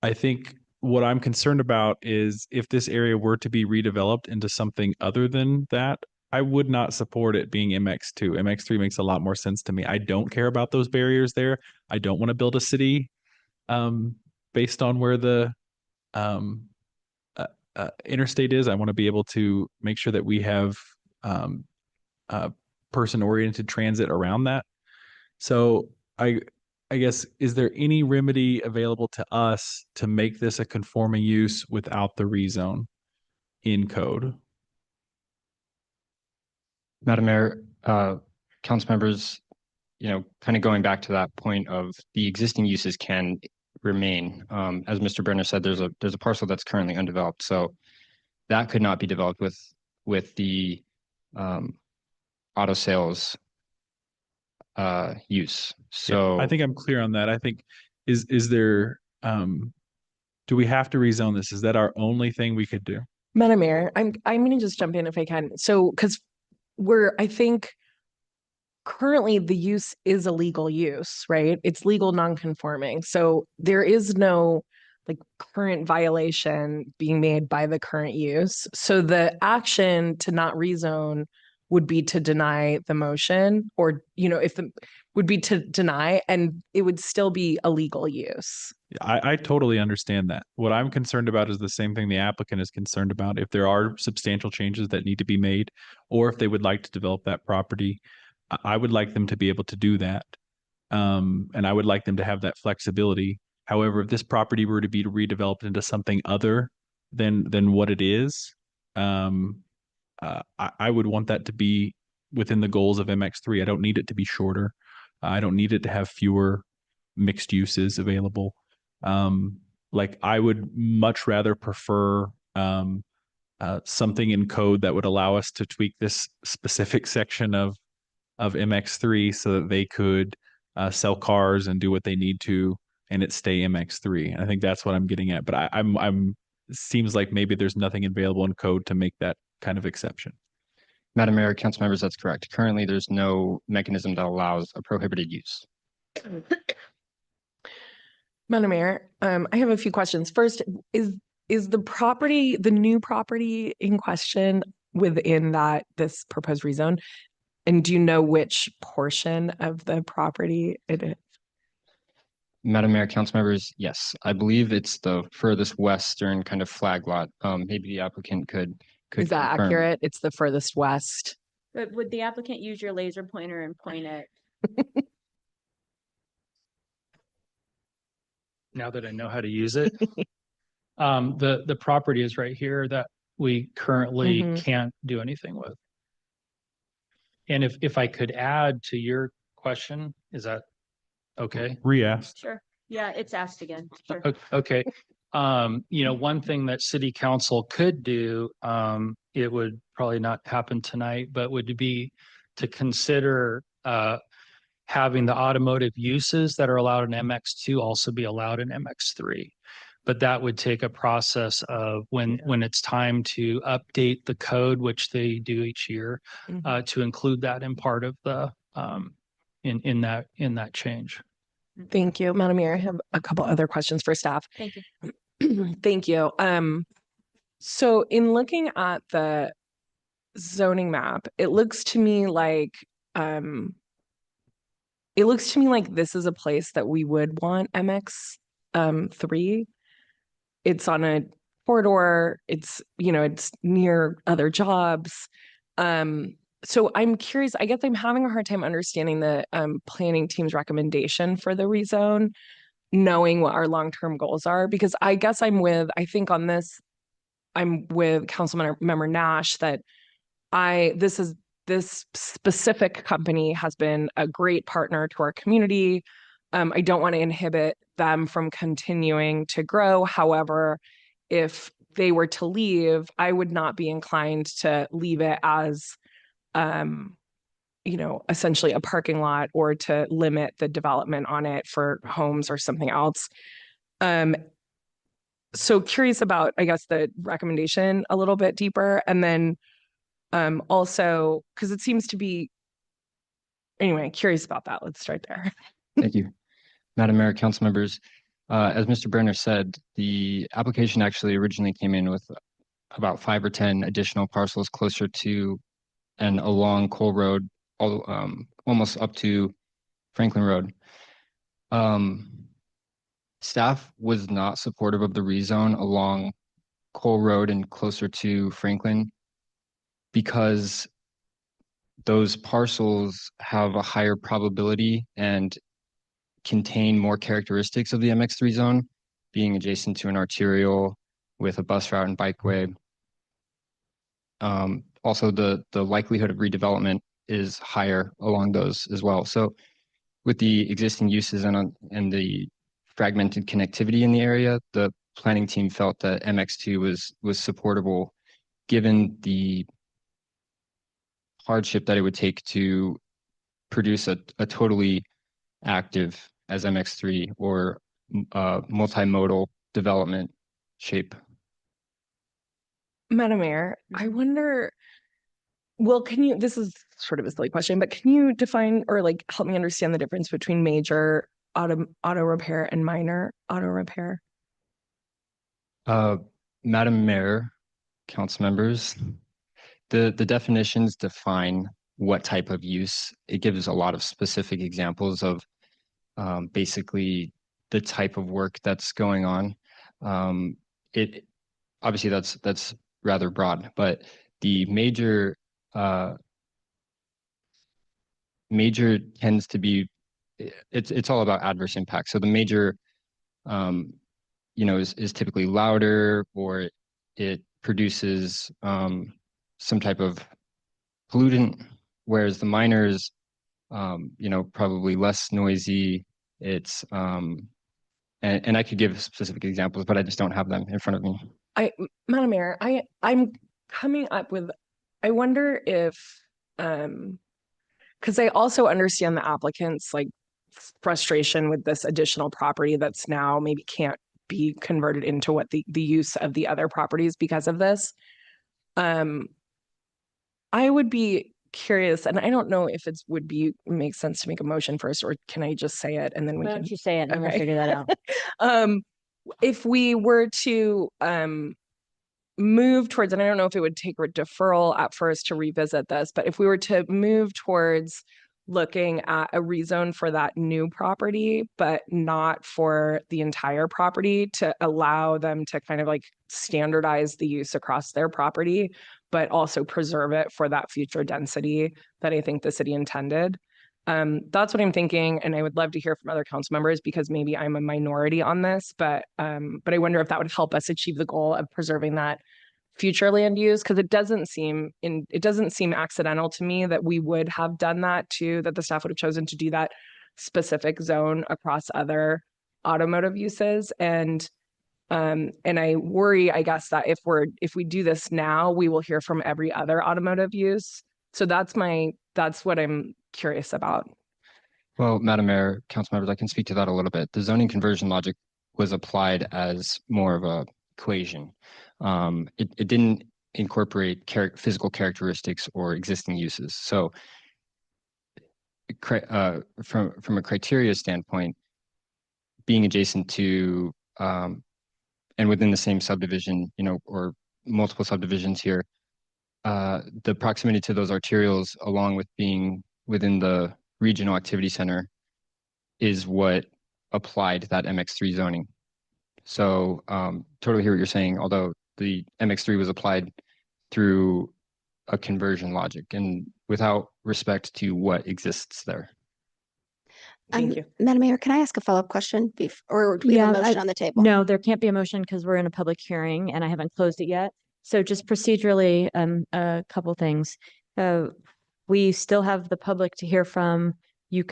I think what I'm concerned about is if this area were to be redeveloped into something other than that, I would not support it being MX2. MX3 makes a lot more sense to me. I don't care about those barriers there. I don't want to build a city based on where the interstate is. I want to be able to make sure that we have person-oriented transit around that. So I guess, is there any remedy available to us to make this a conforming use without the rezone in code? Madam Mayor, council members, kind of going back to that point of the existing uses can remain. As Mr. Brenner said, there's a parcel that's currently undeveloped, so that could not be developed with the auto sales use. So yeah, I think I'm clear on that. I think is there do we have to rezone this? Is that our only thing we could do? Madam Mayor, I'm gonna just jump in if I can. So, because I think currently the use is a legal use, right? It's legal non-conforming. So there is no like current violation being made by the current use. So the action to not rezone would be to deny the motion, or would be to deny, and it would still be a legal use. I totally understand that. What I'm concerned about is the same thing the applicant is concerned about. If there are substantial changes that need to be made, or if they would like to develop that property, I would like them to be able to do that. And I would like them to have that flexibility. However, if this property were to be redeveloped into something other than what it is, I would want that to be within the goals of MX3. I don't need it to be shorter. I don't need it to have fewer mixed uses available. Like I would much rather prefer something in code that would allow us to tweak this specific section of MX3 so that they could sell cars and do what they need to, and it stay MX3. And I think that's what I'm getting at. But I'm seems like maybe there's nothing available in code to make that kind of exception. Madam Mayor, council members, that's correct. Currently, there's no mechanism that allows a prohibited use. Madam Mayor, I have a few questions. First, is the new property in question within this proposed rezone? And do you know which portion of the property it is? Madam Mayor, council members, yes, I believe it's the furthest western kind of flag lot. Maybe the applicant could Is that confirm. accurate? It's the furthest west. But would the applicant use your laser pointer and point it? Now that I know how to use it. The property is right here that we currently can't do anything with. And if I could add to your question, is that okay? Re-asked. Sure. Yeah, it's asked again. Sure. Okay. One thing that city council could do, it would probably not happen tonight, but would be to consider having the automotive uses that are allowed in MX2 also be allowed in MX3. But that would take a process of when it's time to update the code, which they do each year, to include that in part of the in that change. Thank you, Madam Mayor. I have a couple other questions for staff. Thank you. Thank you. So in looking at the zoning map, it looks to me like this is a place that we would want MX3. It's on a corridor. It's it's near other jobs. so I'm curious, I guess I'm having a hard time understanding the planning team's recommendation for the rezone, knowing what our long-term goals are, because I guess I think on this, I'm with Councilmember Nash that this specific company has been a great partner to our community. I don't want to inhibit them from continuing to grow. However, if they were to leave, I would not be inclined to leave it as, essentially a parking lot or to limit the development on it for homes or something else. So curious about, I guess, the recommendation a little bit deeper. And then also, because it seems to be, anyway, curious about that. Let's start there. Thank you. Madam Mayor, council members, as Mr. Brenner said, the application actually originally came in with about 5 or 10 additional parcels closer to and along Cole Road, almost up to Franklin Road. Staff was not supportive of the rezone along Cole Road and closer to Franklin because those parcels have a higher probability and contain more characteristics of the MX3 zone, being adjacent to an arterial with a bus route and bikeway. Also, the likelihood of redevelopment is higher along those as well. So with the existing uses and the fragmented connectivity in the area, the planning team felt that MX2 was supportable given the hardship that it would take to produce a totally active as MX3 or multimodal development shape. Madam Mayor, I wonder, well, this is sort of a silly question, but can you define or help me understand the difference between major auto repair and minor auto repair? Madam Mayor, council members, the definitions define what type of use. It gives a lot of specific examples of basically the type of work that's going on. It obviously that's rather broad, but the major tends to be it's all about adverse impact. So the major is typically louder, or it produces some type of pollutant, whereas the minor is probably less noisy. It's and I could give specific examples, but I just don't have them in front of me. Madam Mayor, I'm coming up with, I wonder if, because I also understand the applicant's frustration with this additional property that's now maybe can't be converted into what the use of the other properties because of this. I would be curious, and I don't know if it would make sense to make a motion first, or can I just say it and then Why don't you say it and we'll figure that out. If we were to move towards, and I don't know if it would take a deferral at first to revisit this, but if we were to move towards looking at a rezone for that new property, but not for the entire property, to allow them to kind of standardize the use across their property, but also preserve it for that future density that I think the city intended. That's what I'm thinking, and I would love to hear from other council members because maybe I'm a minority on this, but I wonder if that would help us achieve the goal of preserving that future land use, because it doesn't seem accidental to me that we would have done that too, that the staff would have chosen to do that specific zone across other automotive uses. And I worry, I guess, that if we do this now, we will hear from every other automotive use. So that's what I'm curious about. Well, Madam Mayor, council members, I can speak to that a little bit. The zoning conversion logic was applied as more of a equation. It didn't incorporate physical characteristics or existing uses. So from a criteria standpoint, being adjacent to and within the same subdivision, or multiple subdivisions here, the proximity to those arterials, along with being within the regional activity center, is what applied that MX3 zoning. So totally hear what you're saying, although the MX3 was applied through a conversion logic and without respect to what exists there. Thank you. Madam Mayor, can I ask a follow-up question or do we have a motion on the table? No, there can't be a motion because we're in a public hearing and I haven't closed it yet. So just procedurally, a couple things. We still have the public to hear from.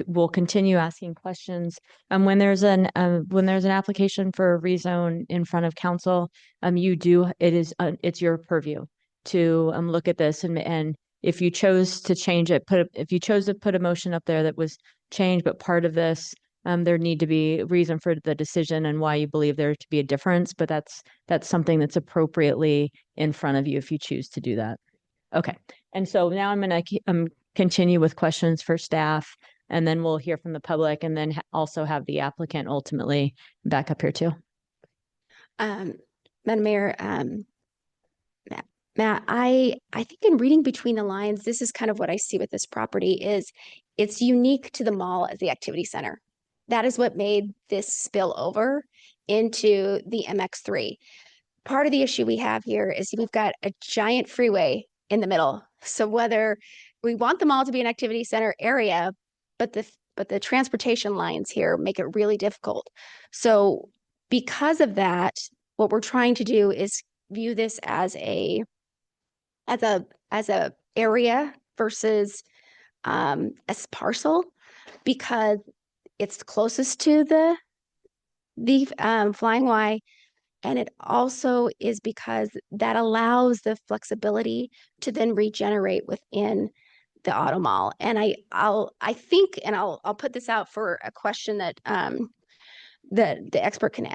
Will continue asking questions. When there's an application for a rezone in front of council, it's your purview to look at this and if you chose to change it, if you chose to put a motion up there that was changed, but part of this, there need to be reason for the decision and why you believe there to be a difference. But that's something that's appropriately in front of you if you choose to do that. Okay, and so now I'm going to continue with questions for staff, and then we'll hear from the public, and then also have the applicant ultimately back up here too. Madam Mayor, Matt, I think in reading between the lines, this is kind of what I see with this property is it's unique to the mall as the activity center. That is what made this spill over into the MX3. Part of the issue we have here is we've got a giant freeway in the middle. So whether we want the mall to be an activity center area, but the transportation lines here make it really difficult. So because of that, what we're trying to do is view this as a area versus as parcel, because it's closest to the Flying Y, and it also is because that allows the flexibility to then regenerate within the auto mall. And I think I'll put this out for a question that the expert can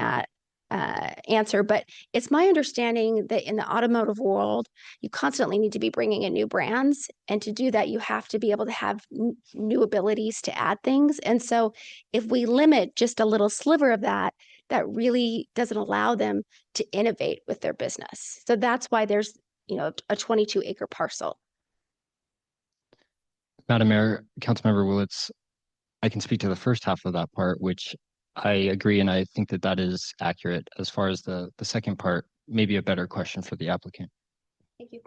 answer, but it's my understanding that in the automotive world, you constantly need to be bringing in new brands. And to do that, you have to be able to have new abilities to add things. And so if we limit just a little sliver of that, that really doesn't allow them to innovate with their business. So that's why there's, a 22-acre parcel. Madam Mayor, Councilmember Willetts, I can speak to the first half of that part, which I agree, and I think that is accurate. As far as the second part, maybe a better question for the applicant. Thank you.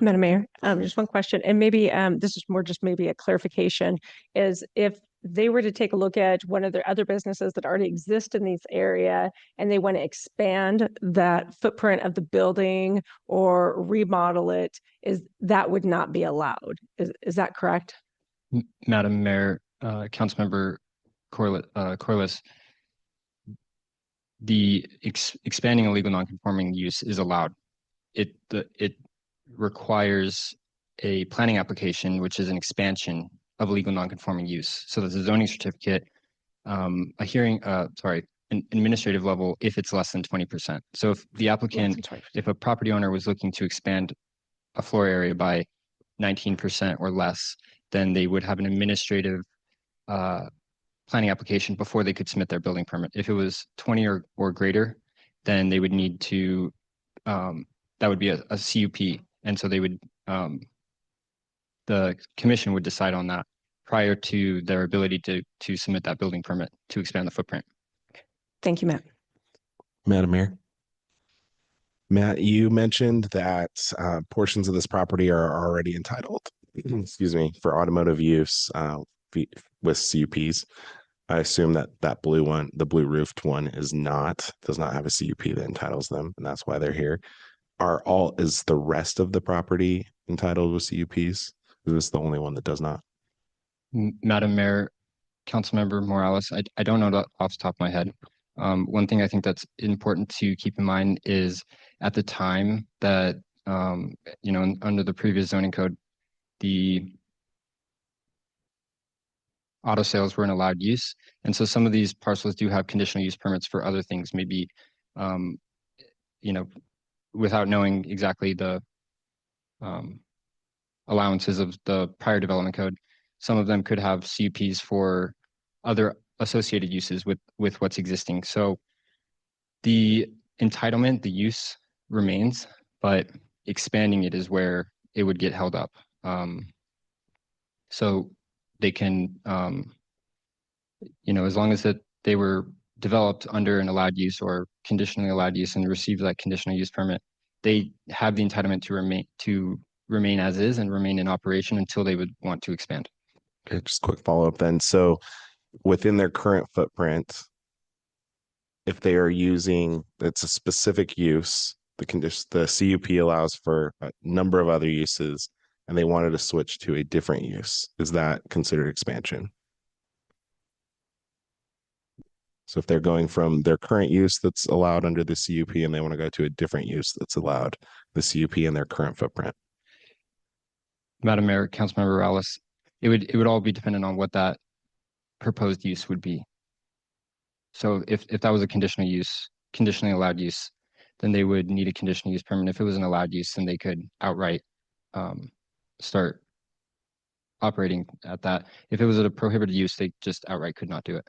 Madam Mayor, just one question, and maybe this is more just maybe a clarification, is if they were to take a look at one of their other businesses that already exist in this area and they want to expand that footprint of the building or remodel it, that would not be allowed. Is that correct? Madam Mayor, Councilmember Corliss, the expanding a legal non-conforming use is allowed. It requires a planning application, which is an expansion of legal non-conforming use. So there's a zoning certificate, an administrative level if it's less than 20%. So if the applicant, if a property owner was looking to expand a floor area by 19% or less, then they would have an administrative planning application before they could submit their building permit. If it was 20 or greater, then they would need to, that would be a CUP. And so they would, the commission would decide on that prior to their ability to submit that building permit to expand the footprint. Thank you, Matt. Madam Mayor. Matt, you mentioned that portions of this property are already entitled, excuse me, for automotive use with CUPs. I assume that blue one, the blue roofed one, does not have a CUP that entitles them, and that's why they're here. Is the rest of the property entitled with CUPs? Is this the only one that does not? Madam Mayor, Councilmember Morales, I don't know that off the top of my head. One thing I think that's important to keep in mind is at the time that, under the previous zoning code, the auto sales were an allowed use. And so some of these parcels do have conditional use permits for other things, maybe, without knowing exactly the allowances of the prior development code. Some of them could have CUPs for other associated uses with what's existing. So the entitlement, the use remains, but expanding it is where it would get held up. So they can, as long as that they were developed under an allowed use or conditionally allowed use and received that conditional use permit, they have the entitlement to remain as is and remain in operation until they would want to expand. Okay, just quick follow-up then. So within their current footprint, if they are using, it's a specific use, the CUP allows for a number of other uses, and they wanted to switch to a different use, is that considered expansion? So if they're going from their current use that's allowed under the CUP and they want to go to a different use that's allowed, the CUP in their current footprint. Madam Mayor, Councilmember Morales, it would all be dependent on what that proposed use would be. So if that was a conditionally allowed use, then they would need a conditional use permit. If it was an allowed use, then they could outright start operating at that. If it was a prohibited use, they just outright could not do it.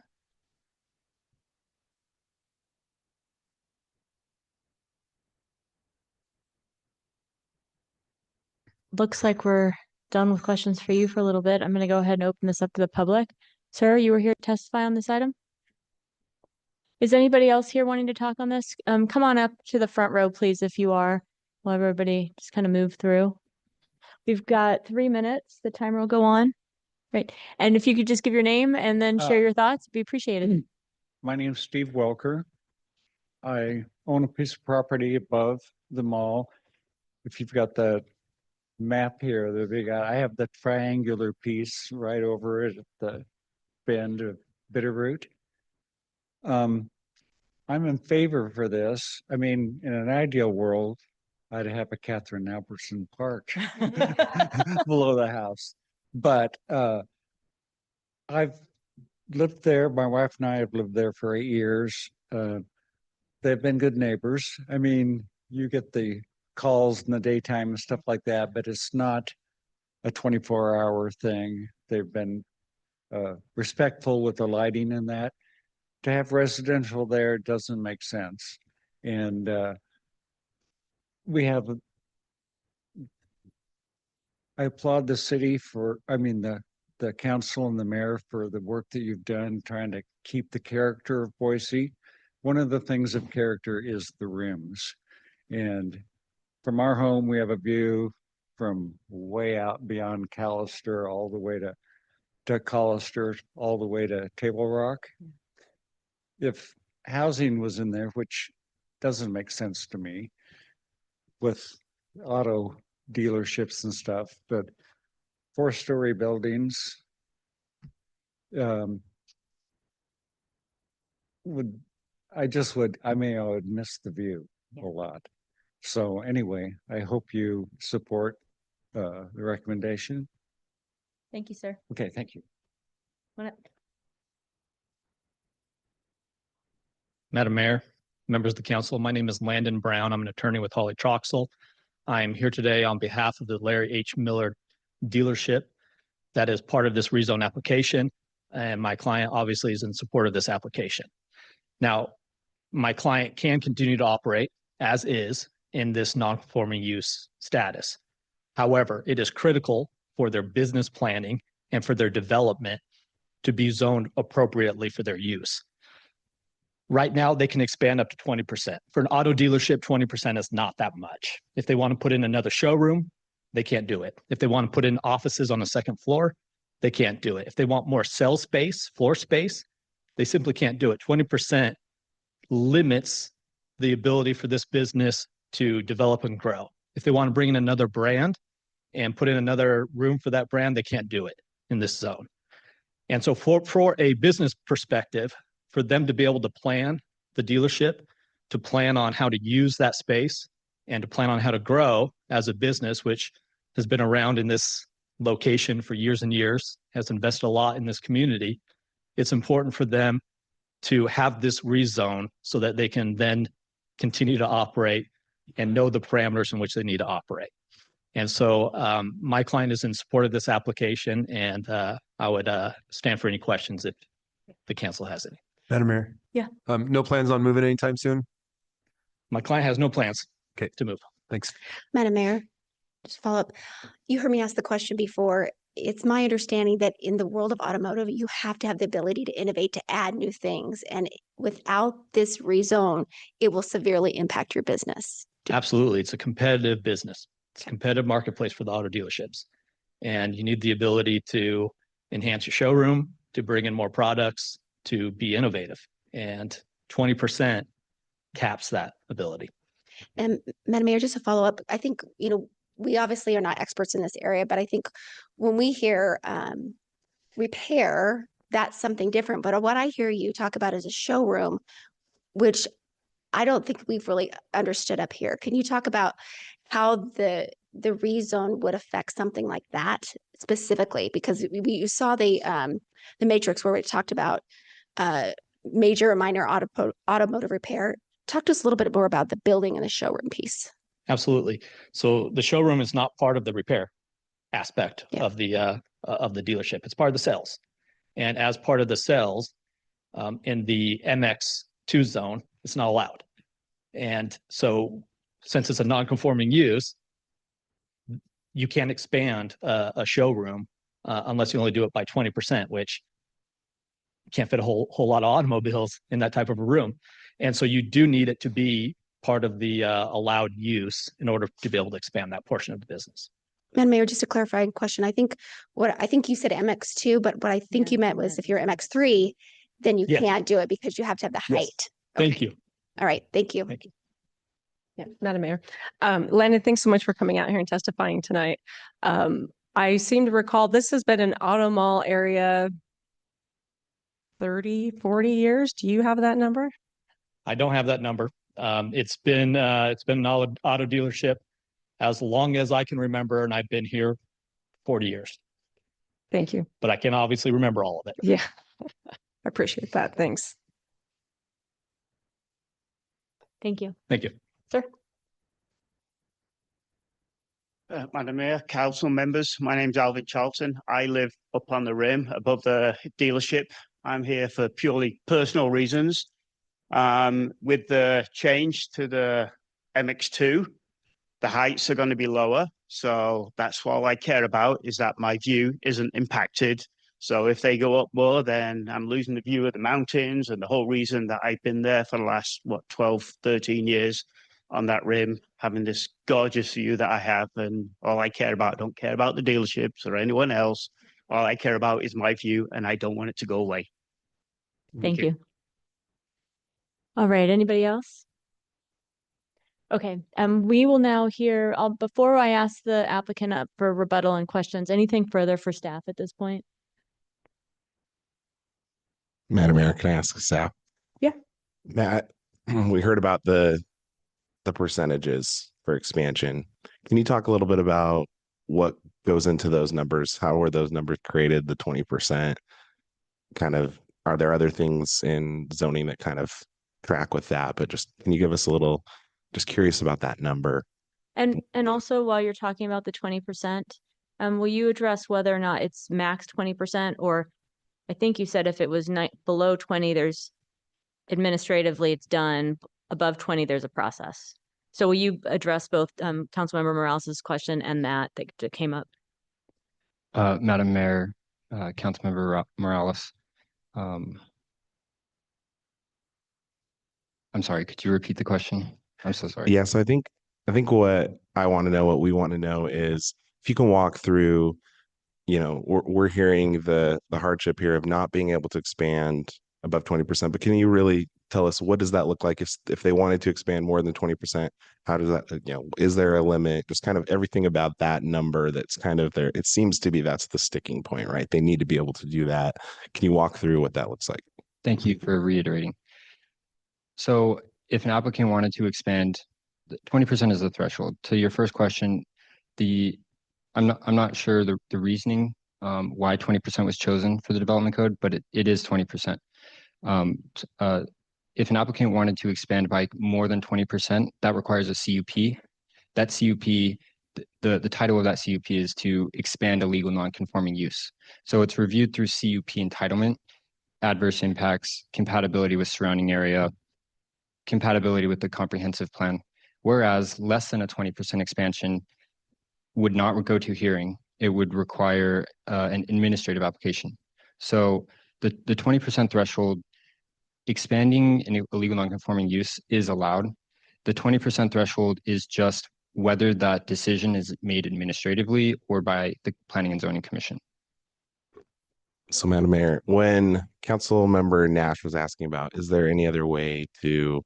Looks like we're done with questions for you for a little bit. I'm going to go ahead and open this up to the public. Sir, you were here to testify on this item? Is anybody else here wanting to talk on this? Come on up to the front row, please, if you are. While everybody just kind of move through. We've got 3 minutes. The timer will go on. Right. And if you could just give your name and then share your thoughts, it'd be appreciated. My name's Steve Welker. I own a piece of property above the mall. If you've got the map here, I have the triangular piece right over it at the bend of Bitterroot. I'm in favor for this. I mean, in an ideal world, I'd have a Catherine Albertson Park below the house. But I've lived there. My wife and I have lived there for 8 years. They've been good neighbors. I mean, you get the calls in the daytime and stuff like that, but it's not a 24-hour thing. They've been respectful with the lighting and that. To have residential there doesn't make sense. And I applaud the city for, the council and the mayor for the work that you've done trying to keep the character of Boise. One of the things of character is the rims. And from our home, we have a view from way out beyond Callister all the way to Callister, all the way to Table Rock. If housing was in there, which doesn't make sense to me with auto dealerships and stuff, but 4-story buildings I would miss the view a lot. So anyway, I hope you support the recommendation. Thank you, sir. Okay, thank you. Madam Mayor, members of the council, my name is Landon Brown. I'm an attorney with Hawley Troxel. I'm here today on behalf of the Larry H. Miller dealership that is part of this rezone application. And my client obviously is in support of this application. Now, my client can continue to operate as is in this non-conforming use status. However, it is critical for their business planning and for their development to be zoned appropriately for their use. Right now, they can expand up to 20%. For an auto dealership, 20% is not that much. If they want to put in another showroom, they can't do it. If they want to put in offices on the second floor, they can't do it. If they want more cell space, floor space, they simply can't do it. 20% limits the ability for this business to develop and grow. If they want to bring in another brand and put in another room for that brand, they can't do it in this zone. And so for a business perspective, for them to be able to plan the dealership, to plan on how to use that space, and to plan on how to grow as a business, which has been around in this location for years and years, has invested a lot in this community, it's important for them to have this rezone so that they can then continue to operate and know the parameters in which they need to operate. And so my client is in support of this application, and I would stand for any questions if the council has any. Madam Mayor. Yeah. No plans on moving anytime soon? My client has no plans to move. Thanks. Madam Mayor, just follow up. You heard me ask the question before. It's my understanding that in the world of automotive, you have to have the ability to innovate, to add new things. And without this rezone, it will severely impact your business. Absolutely. It's a competitive business. It's a competitive marketplace for the auto dealerships. And you need the ability to enhance your showroom, to bring in more products, to be innovative. And 20% caps that ability. And Madam Mayor, just to follow up, I think, we obviously are not experts in this area, but I think when we hear repair, that's something different. But what I hear you talk about is a showroom, which I don't think we've really understood up here. Can you talk about how the rezone would affect something like that specifically? Because you saw the matrix where we talked about major or minor automotive repair. Talk to us a little bit more about the building and the showroom piece. Absolutely. So the showroom is not part of the repair aspect of the dealership. It's part of the sales. And as part of the sales, in the MX2 zone, it's not allowed. And so since it's a non-conforming use, you can't expand a showroom unless you only do it by 20%, which can't fit a whole lot of automobiles in that type of a room. And so you do need it to be part of the allowed use in order to be able to expand that portion of the business. Madam Mayor, just a clarifying question. I think you said MX2, but what I think you meant was if you're MX3, then you can't do it because you have to have the height. Yes. Thank you. All right. Thank you. Thank you. Yeah, Madam Mayor. Landon, thanks so much for coming out here and testifying tonight. I seem to recall this has been an auto mall area 30, 40 years. Do you have that number? I don't have that number. It's been an auto dealership as long as I can remember, and I've been here 40 years. Thank you. But I can obviously remember all of it. Yeah, I appreciate that. Thanks. Thank you. Thank you. Sir. Madam Mayor, council members, my name's Alvin Charlton. I live up on the rim above the dealership. I'm here for purely personal reasons. With the change to the MX2, the heights are going to be lower. So that's all I care about, is that my view isn't impacted. So if they go up more, then I'm losing the view of the mountains and the whole reason that I've been there for the last, 12, 13 years on that rim, having this gorgeous view that I have. And all I care about, I don't care about the dealerships or anyone else. All I care about is my view, and I don't want it to go away. Thank you. All right. Anybody else? Okay. We will now hear, before I ask the applicant up for rebuttal and questions, anything further for staff at this point? Madam Mayor, can I ask staff? Yeah. Matt, we heard about the percentages for expansion. Can you talk a little bit about what goes into those numbers? How were those numbers created, the 20%? Kind of, are there other things in zoning that kind of track with that? But just, can you give us a little, just curious about that number? And also, while you're talking about the 20%, will you address whether or not it's max 20%, or I think you said if it was below 20, there's administratively it's done. Above 20, there's a process. So will you address both Councilmember Morales' question and that came up? Madam Mayor, Councilmember Morales, I'm sorry, could you repeat the question? I'm so sorry. Yes, I think what I want to know, what we want to know is if you can walk through, we're hearing the hardship here of not being able to expand above 20%, but can you really tell us what does that look like if they wanted to expand more than 20%? How does that, is there a limit? Just kind of everything about that number that's kind of there. It seems to be that's the sticking point, right? They need to be able to do that. Can you walk through what that looks like? Thank you for reiterating. So if an applicant wanted to expand, 20% is the threshold. To your first question, I'm not sure the reasoning why 20% was chosen for the development code, but it is 20%. If an applicant wanted to expand by more than 20%, that requires a CUP. That CUP, the title of that CUP is to expand a legal non-conforming use. So it's reviewed through CUP entitlement, adverse impacts, compatibility with surrounding area, compatibility with the comprehensive plan. Whereas less than a 20% expansion would not go to hearing. It would require an administrative application. So the 20% threshold, expanding an illegal non-conforming use is allowed. The 20% threshold is just whether that decision is made administratively or by the Planning and Zoning Commission. So, Madam Mayor, when Council Member Nash was asking about, is there any other way to,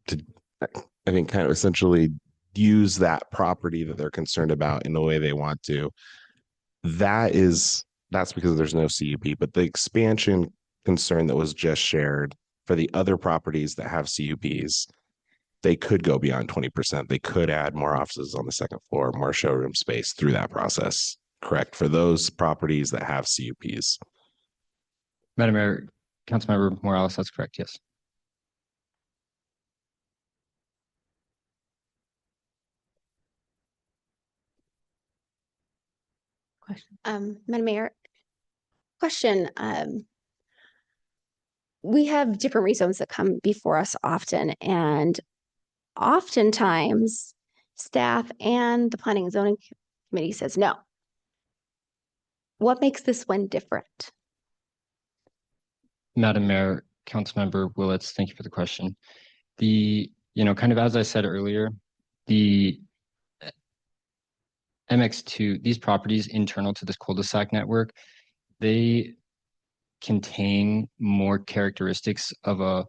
I think, kind of essentially use that property that they're concerned about in the way they want to? That's because there's no CUP, but the expansion concern that was just shared for the other properties that have CUPs, they could go beyond 20%. They could add more offices on the second floor, more showroom space through that process. Correct, for those properties that have CUPs. Madam Mayor, Councilmember Morales, that's correct, yes. Madam Mayor, question. We have different rezones that come before us often, and oftentimes staff and the Planning and Zoning Committee says no. What makes this one different? Madam Mayor, Councilmember Willetts, thank you for the question. Kind of as I said earlier, the MX2, these properties internal to this cul-de-sac network, they contain more characteristics of a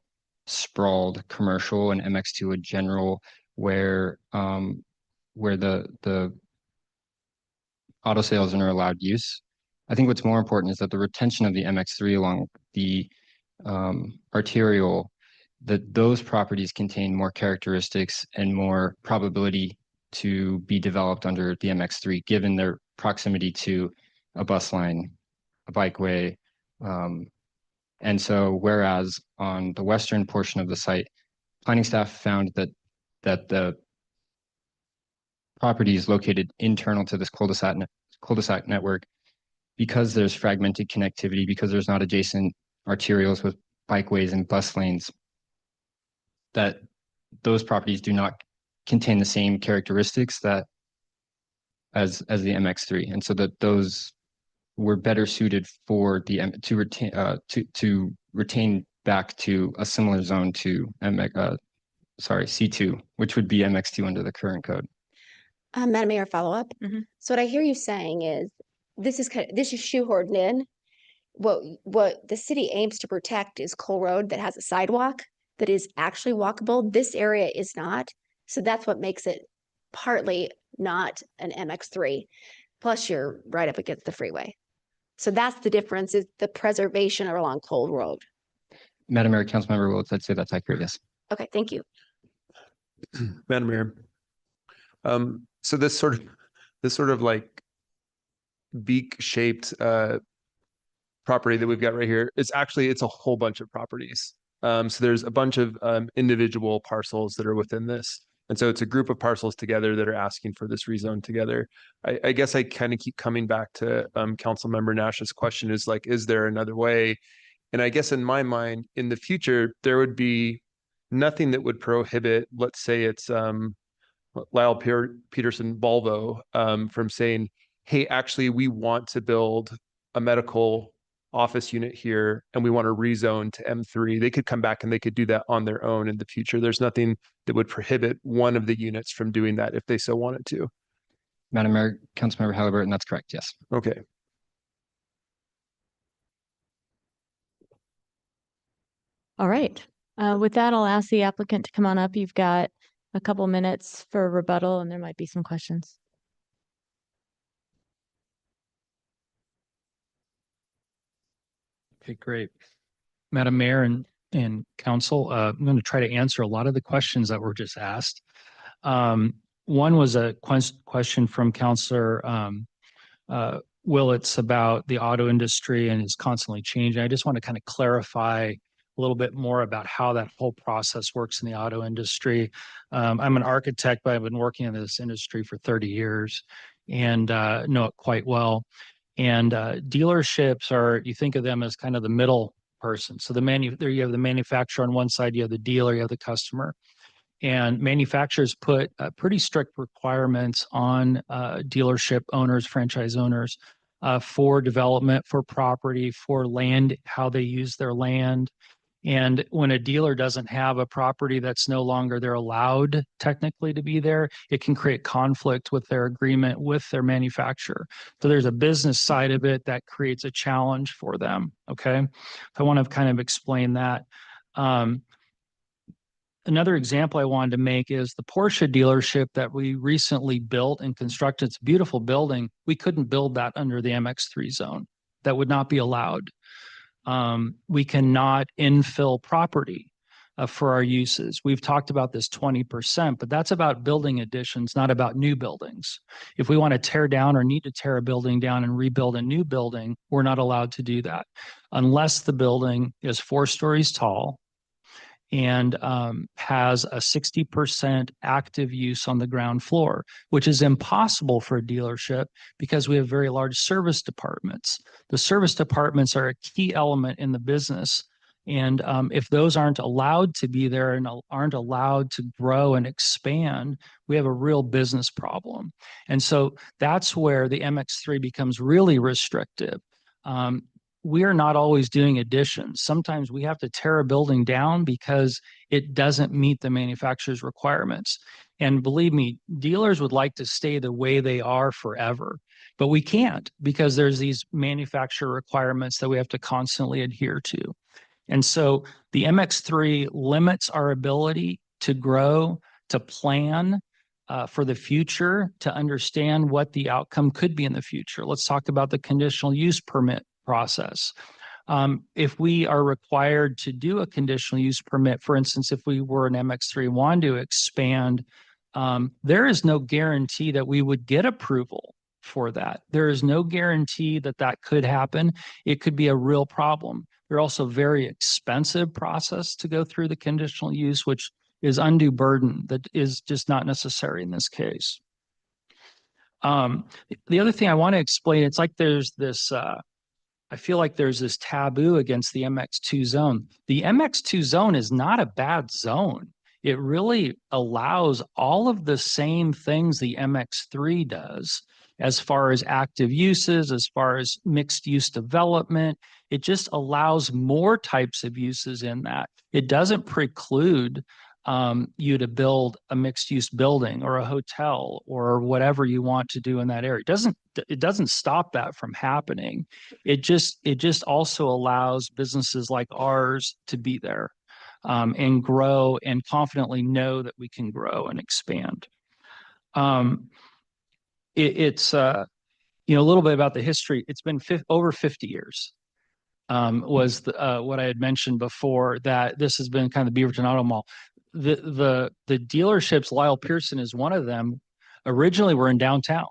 sprawled commercial and MX2 a general where the auto sales are allowed use. I think what's more important is that the retention of the MX3 along the arterial, that those properties contain more characteristics and more probability to be developed under the MX3, given their proximity to a bus line, a bikeway. And so whereas on the western portion of the site, planning staff found that the properties located internal to this cul-de-sac network, because there's fragmented connectivity, because there's not adjacent arterials with bikeways and bus lanes, that those properties do not contain the same characteristics that as the MX3, and so that those were better suited for the to retain back to a similar zone to C2, which would be MX2 under the current code. Madam Mayor, follow up. So what I hear you saying is this is shoehorned in. What the city aims to protect is Cole Road that has a sidewalk that is actually walkable. This area is not. So that's what makes it partly not an MX3. Plus you're right up against the freeway. So that's the difference, is the preservation along Cole Road. Madam Mayor, Councilmember Willetts, I'd say that's accurate, yes. Okay, thank you. Madam Mayor. So this sort of like beak-shaped property that we've got right here, it's a whole bunch of properties. So there's a bunch of individual parcels that are within this. And so it's a group of parcels together that are asking for this rezone together. I guess I kind of keep coming back to Councilmember Nash's question is like, is there another way? And I guess in my mind, in the future, there would be nothing that would prohibit, let's say it's Lyle Peterson Volvo from saying, hey, actually, we want to build a medical office unit here and we want to rezone to M3. They could come back and they could do that on their own in the future. There's nothing that would prohibit one of the units from doing that if they so wanted to. Madam Mayor, Councilmember Halliburton, that's correct, yes. Okay. All right. With that, I'll ask the applicant to come on up. You've got a couple minutes for rebuttal and there might be some questions. Okay, great. Madam Mayor and Council, I'm going to try to answer a lot of the questions that were just asked. One was a question from Councilor Willetts about the auto industry and is constantly changing. I just want to kind of clarify a little bit more about how that whole process works in the auto industry. I'm an architect, but I've been working in this industry for 30 years and know it quite well. And dealerships are, you think of them as kind of the middle person. So there you have the manufacturer on one side, you have the dealer, you have the customer. And manufacturers put pretty strict requirements on dealership owners, franchise owners, for development, for property, for land, how they use their land. And when a dealer doesn't have a property that's no longer they're allowed technically to be there, it can create conflict with their agreement with their manufacturer. So there's a business side of it that creates a challenge for them. Okay. So I want to kind of explain that. Another example I wanted to make is the Porsche dealership that we recently built and constructed. It's a beautiful building. We couldn't build that under the MX3 zone. That would not be allowed. We cannot infill property for our uses. We've talked about this 20%, but that's about building additions, not about new buildings. If we want to tear down or need to tear a building down and rebuild a new building, we're not allowed to do that unless the building is 4 stories tall and has a 60% active use on the ground floor, which is impossible for a dealership because we have very large service departments. The service departments are a key element in the business. And if those aren't allowed to be there and aren't allowed to grow and expand, we have a real business problem. And so that's where the MX3 becomes really restrictive. We are not always doing additions. Sometimes we have to tear a building down because it doesn't meet the manufacturer's requirements. And believe me, dealers would like to stay the way they are forever, but we can't because there's these manufacturer requirements that we have to constantly adhere to. And so the MX3 limits our ability to grow, to plan for the future, to understand what the outcome could be in the future. Let's talk about the conditional use permit process. If we are required to do a conditional use permit, for instance, if we were an MX3 wanted to expand, there is no guarantee that we would get approval for that. There is no guarantee that that could happen. It could be a real problem. They're also very expensive process to go through the conditional use, which is undue burden that is just not necessary in this case. The other thing I want to explain, it's like there's this, I feel like there's this taboo against the MX2 zone. The MX2 zone is not a bad zone. It really allows all of the same things the MX3 does as far as active uses, as far as mixed use development. It just allows more types of uses in that. It doesn't preclude you to build a mixed use building or a hotel or whatever you want to do in that area. It doesn't stop that from happening. It just also allows businesses like ours to be there and grow and confidently know that we can grow and expand. It's a little bit about the history. It's been over 50 years. Was what I had mentioned before, that this has been kind of the Beaverton Auto Mall. The dealerships, Lyle Pearson is one of them, originally were in downtown.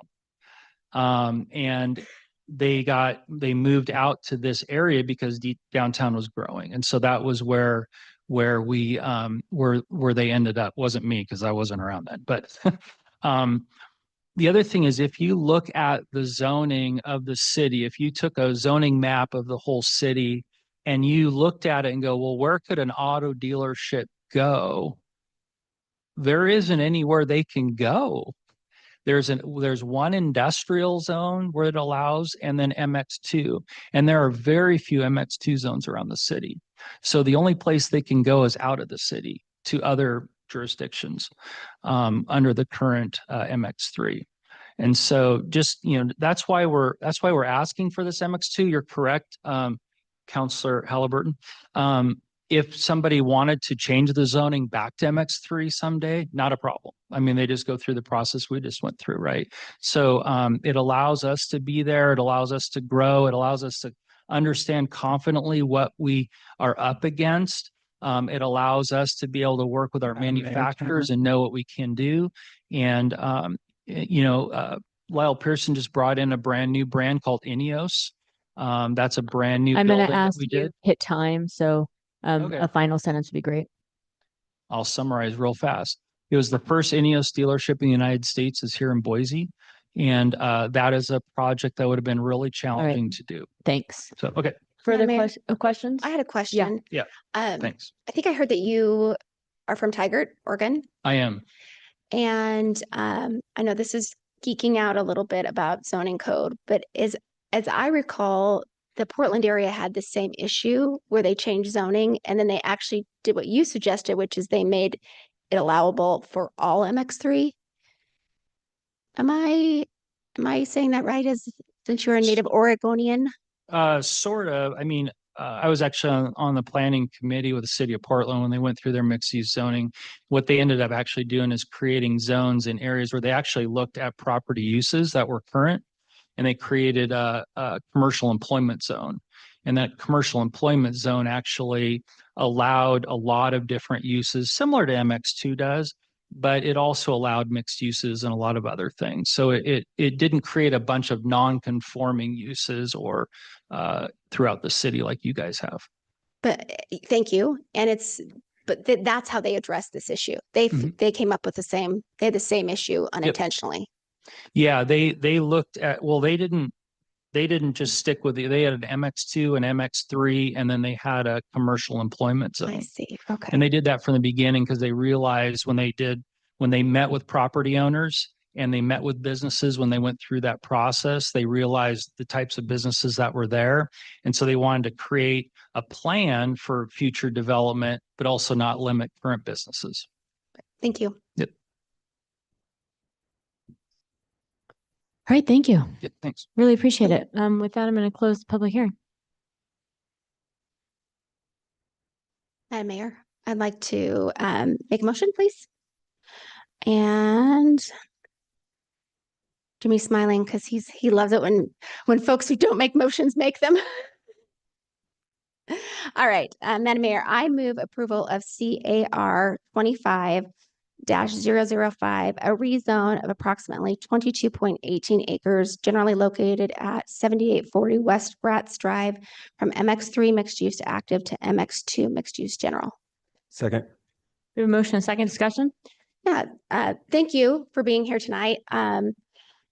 And they moved out to this area because downtown was growing. And so that was where they ended up. Wasn't me, because I wasn't around then. But the other thing is, if you look at the zoning of the city, if you took a zoning map of the whole city and you looked at it and go, well, where could an auto dealership go? There isn't anywhere they can go. There's one industrial zone where it allows, and then MX2. And there are very few MX2 zones around the city. So the only place they can go is out of the city to other jurisdictions under the current MX3. And so just, that's why we're asking for this MX2. You're correct, Councillor Halliburton. If somebody wanted to change the zoning back to MX3 someday, not a problem. I mean, they just go through the process we just went through, right? So it allows us to be there. It allows us to grow. It allows us to understand confidently what we are up against. It allows us to be able to work with our manufacturers and know what we can do. And, Lyle Pearson just brought in a brand new brand called Ineos. That's a brand new I'm going building to that ask we you did. hit time. So Okay. a final sentence would be great. I'll summarize real fast. It was the first Ineos dealership in the United States is here in Boise. And that is a project that would have been really challenging to do. Thanks. So, okay. Further Madam Mayor, questions? I had a question. Yeah. Thanks. I think I heard that you are from Tigard, Oregon. I am. And I know this is geeking out a little bit about zoning code, but as I recall, the Portland area had the same issue where they changed zoning and then they actually did what you suggested, which is they made it allowable for all MX3. Am I saying that right? Since you're a native Oregonian? Sort of. I mean, I was actually on the planning committee with the city of Portland when they went through their mixed use zoning. What they ended up actually doing is creating zones in areas where they actually looked at property uses that were current, and they created a commercial employment zone. And that commercial employment zone actually allowed a lot of different uses, similar to MX2 does, but it also allowed mixed uses and a lot of other things. So it didn't create a bunch of non-conforming uses or throughout the city like you guys have. But thank you. And that's how they addressed this issue. They came up with they had the same issue unintentionally. Yeah, they looked at, well, they didn't just stick with they had an MX2 and MX3, and then they had a commercial employment zone. I see. Okay. And they did that from the beginning because they realized when they met with property owners and they met with businesses, when they went through that process, they realized the types of businesses that were there. And so they wanted to create a plan for future development, but also not limit current businesses. Thank you. Yep. All right, thank you. Yeah, thanks. Really appreciate it. With that, I'm going to close the public hearing. Madam Mayor, I'd like to make a motion, please. And Jimmy's smiling because he loves it when folks who don't make motions make them. All right, Madam Mayor, I move approval of CAR 25-005, a rezone of approximately 22.18 acres, generally located at 7840 West Bratz Drive, from MX3 mixed use to active to MX2 mixed use general. Second. We have a motion and second discussion. Yeah, thank you for being here tonight.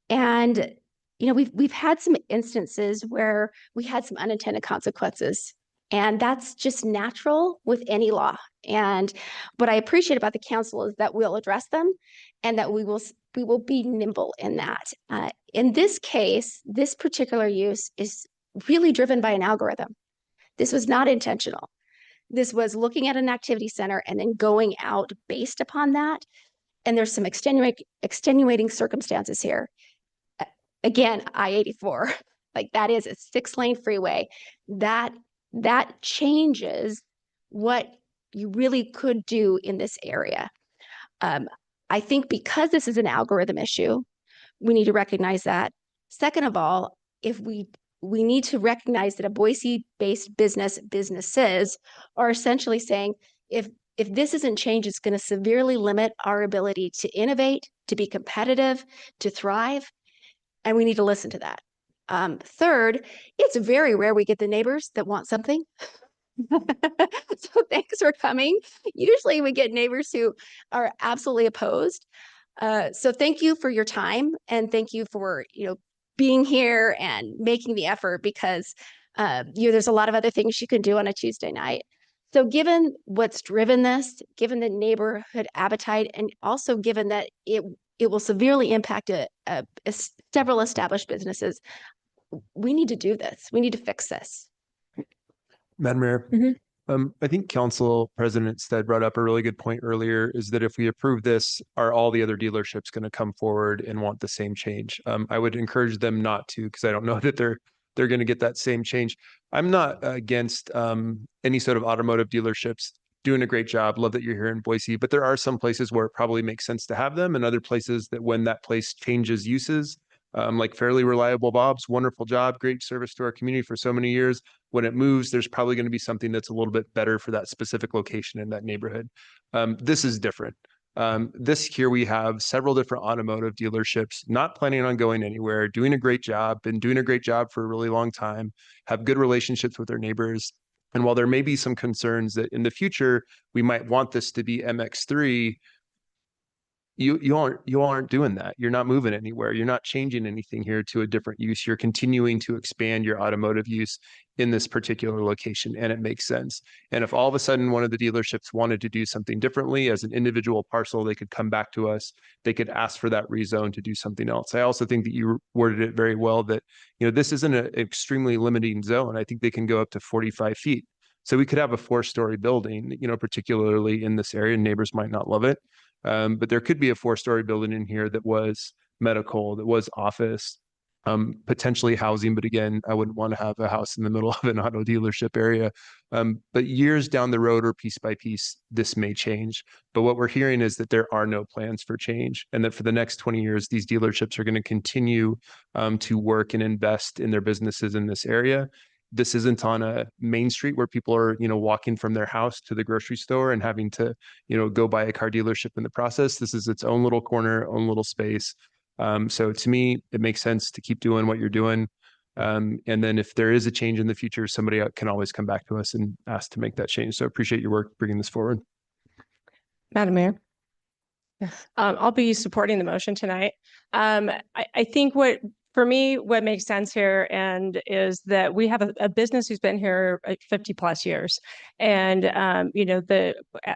And we've had some instances where we had some unintended consequences, and that's just natural with any law. And what I appreciate about the council is that we'll address them, and that we will be nimble in that. In this case, this particular use is really driven by an algorithm. This was not intentional. This was looking at an activity center and then going out based upon that. And there's some extenuating circumstances here. Again, I-84, like that is a 6-lane freeway. That changes what you really could do in this area. I think because this is an algorithm issue, we need to recognize that. Second of all, if we need to recognize that a Boise-based businesses are essentially saying, if this isn't changed, it's going to severely limit our ability to innovate, to be competitive, to thrive, and we need to listen to that. Third, it's very rare we get the neighbors that want something. So thanks for coming. Usually we get neighbors who are absolutely opposed. So thank you for your time, and thank you for being here and making the effort, because there's a lot of other things you can do on a Tuesday night. So given what's driven this, given the neighborhood appetite, and also given that it will severely impact several established businesses, we need to do this. We need to fix this. Madam Mayor, I think Council President Stead brought up a really good point earlier, is that if we approve this, are all the other dealerships going to come forward and want the same change? I would encourage them not to, because I don't know that they're going to get that same change. I'm not against any sort of automotive dealerships doing a great job. Love that you're here in Boise, but there are some places where it probably makes sense to have them, and other places that when that place changes uses, like Fairly Reliable Bob's, wonderful job, great service to our community for so many years. When it moves, there's probably going to be something that's a little bit better for that specific location in that neighborhood. This is different. This here we have several different automotive dealerships not planning on going anywhere, doing a great job, been doing a great job for a really long time, have good relationships with their neighbors. And while there may be some concerns that in the future we might want this to be MX3, you aren't doing that. You're not moving anywhere. You're not changing anything here to a different use. You're continuing to expand your automotive use in this particular location, and it makes sense. And if all of a sudden one of the dealerships wanted to do something differently as an individual parcel, they could come back to us. They could ask for that rezone to do something else. I also think that you worded it very well that, this isn't an extremely limiting zone. I think they can go up to 45 feet. So we could have a 4-story building, particularly in this area. Neighbors might not love it. But there could be a 4-story building in here that was medical, that was office, potentially housing. But again, I wouldn't want to have a house in the middle of an auto dealership area. But years down the road or piece by piece, this may change. But what we're hearing is that there are no plans for change, and that for the next 20 years, these dealerships are going to continue to work and invest in their businesses in this area. This isn't on a main street where people are, walking from their house to the grocery store and having to, go buy a car dealership in the process. This is its own little corner, own little space. So to me, it makes sense to keep doing what you're doing. And then if there is a change in the future, somebody can always come back to us and ask to make that change. So I appreciate your work bringing this forward. Madam Mayor. I'll be supporting the motion tonight. I think for me, what makes sense here is that we have a business who's been here 50 plus years. And,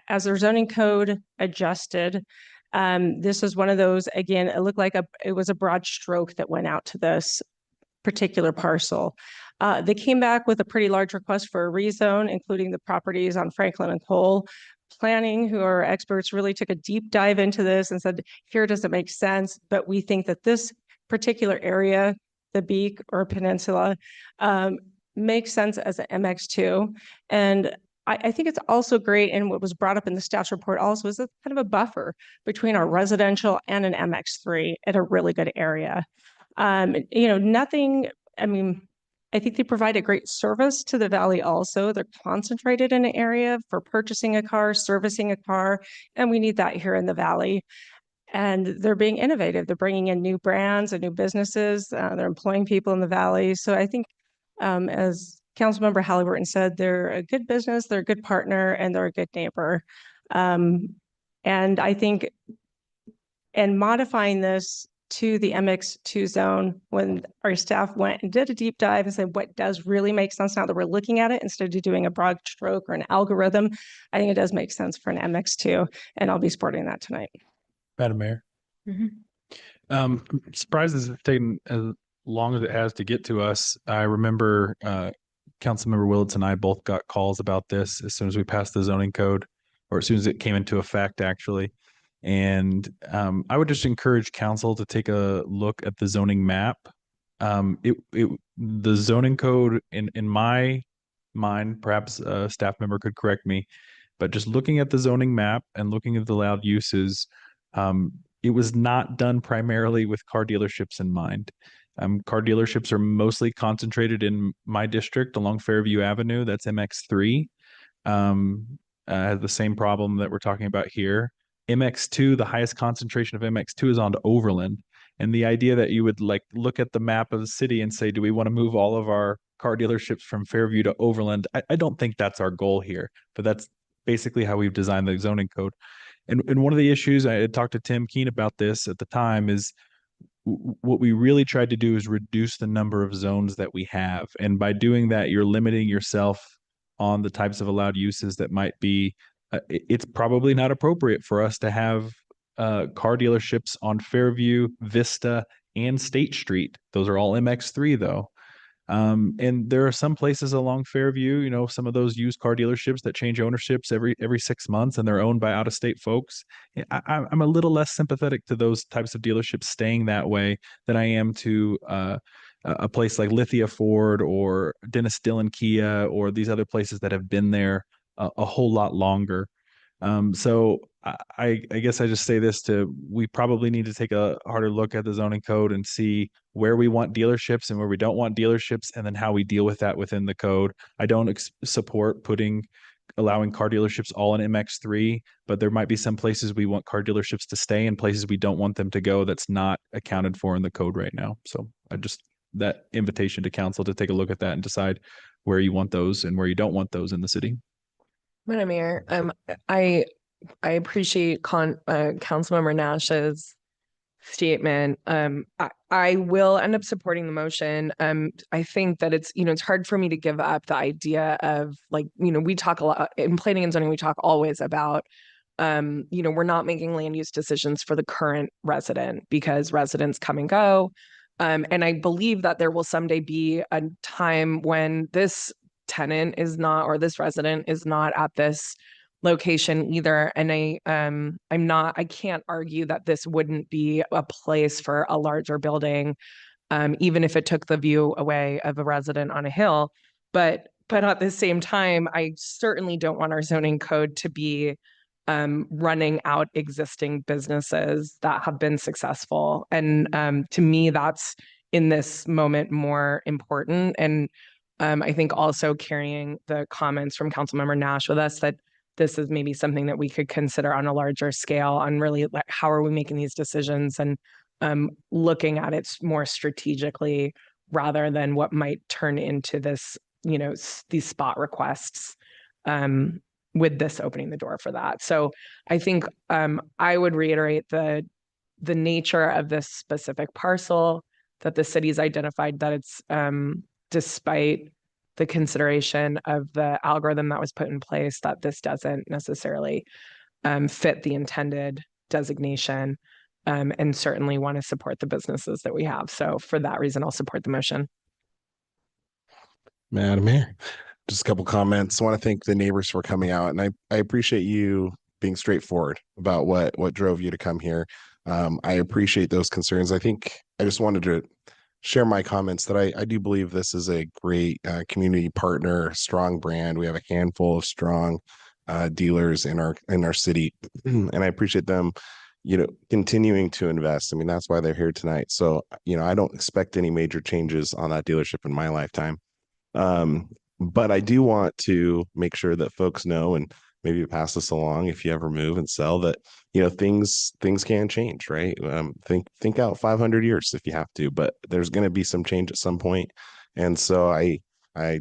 as their zoning code adjusted, this was one of those, again, it looked like it was a broad stroke that went out to this particular parcel. They came back with a pretty large request for a rezone, including the properties on Franklin and Cole. Planning, who are experts, really took a deep dive into this and said, here does it make sense, but we think that this particular area, the Beak or Peninsula, makes sense as an MX2. And I think it's also great, and what was brought up in the staff's report also is a kind of a buffer between our residential and an MX3 at a really good area. I think they provide a great service to the valley also. They're concentrated in an area for purchasing a car, servicing a car, and we need that here in the valley. And they're being innovative. They're bringing in new brands and new businesses. They're employing people in the valley. So I think, as Councilmember Halliburton said, they're a good business, they're a good partner, and they're a good neighbor. And I think, and modifying this to the MX2 zone, when our staff went and did a deep dive and said, what does really make sense now that we're looking at it, instead of doing a broad stroke or an algorithm, I think it does make sense for an MX2, and I'll be supporting that tonight. Madam Mayor. I'm surprised this has taken as long as it has to get to us. I remember Councilmember Willits and I both got calls about this as soon as we passed the zoning code, or as soon as it came into effect, actually. And I would just encourage council to take a look at the zoning map. The zoning code in my mind, perhaps a staff member could correct me, but just looking at the zoning map and looking at the allowed uses, it was not done primarily with car dealerships in mind. Car dealerships are mostly concentrated in my district along Fairview Avenue. That's MX3. Has the same problem that we're talking about here. MX2, the highest concentration of MX2 is on Overland. And the idea that you would look at the map of the city and say, do we want to move all of our car dealerships from Fairview to Overland? I don't think that's our goal here, but that's basically how we've designed the zoning code. And one of the issues, I had talked to Tim Keene about this at the time, is what we really tried to do is reduce the number of zones that we have. And by doing that, you're limiting yourself on the types of allowed uses that might be, it's probably not appropriate for us to have car dealerships on Fairview, Vista, and State Street. Those are all MX3 though. And there are some places along Fairview, some of those used car dealerships that change ownerships every 6 months, and they're owned by out-of-state folks. I'm a little less sympathetic to those types of dealerships staying that way than I am to a place like Lithia Ford or Dennis Dillon Kia or these other places that have been there a whole lot longer. So I guess I just say this we probably need to take a harder look at the zoning code and see where we want dealerships and where we don't want dealerships, and then how we deal with that within the code. I don't support allowing car dealerships all in MX3, but there might be some places we want car dealerships to stay and places we don't want them to go that's not accounted for in the code right now. So that invitation to council to take a look at that and decide where you want those and where you don't want those in the city. Madam Mayor, I I appreciate Councilmember Nash's statement. I will end up supporting the motion. I think that it's hard for me to give up the idea of we talk a lot in planning and zoning, we talk always about, we're not making land use decisions for the current resident because residents come and go. And I believe that there will someday be a time when this tenant is not, or this resident is not at this location either. And I can't argue that this wouldn't be a place for a larger building, even if it took the view away of a resident on a hill. But at the same time, I certainly don't want our zoning code to be running out existing businesses that have been successful. And to me, that's in this moment more important. And I think also carrying the comments from Councilmember Nash with us that this is maybe something that we could consider on a larger scale on really how are we making these decisions and looking at it more strategically rather than what might turn into this, these spot requests with this opening the door for that. So I think I would reiterate the nature of this specific parcel that the city's identified that it's despite the consideration of the algorithm that was put in place, that this doesn't necessarily fit the intended designation, and certainly want to support the businesses that we have. So for that reason, I'll support the motion. Madam Mayor, just a couple comments. I want to thank the neighbors for coming out, and I appreciate you being straightforward about what drove you to come here. I appreciate those concerns. I think I just wanted to share my comments that I do believe this is a great community partner, strong brand. We have a handful of strong dealers in our city, and I appreciate them, continuing to invest. I mean, that's why they're here tonight. So, I don't expect any major changes on that dealership in my lifetime. But I do want to make sure that folks know, and maybe pass this along if you ever move and sell, that things can change, right? Think out 500 years if you have to, but there's going to be some change at some point. And so I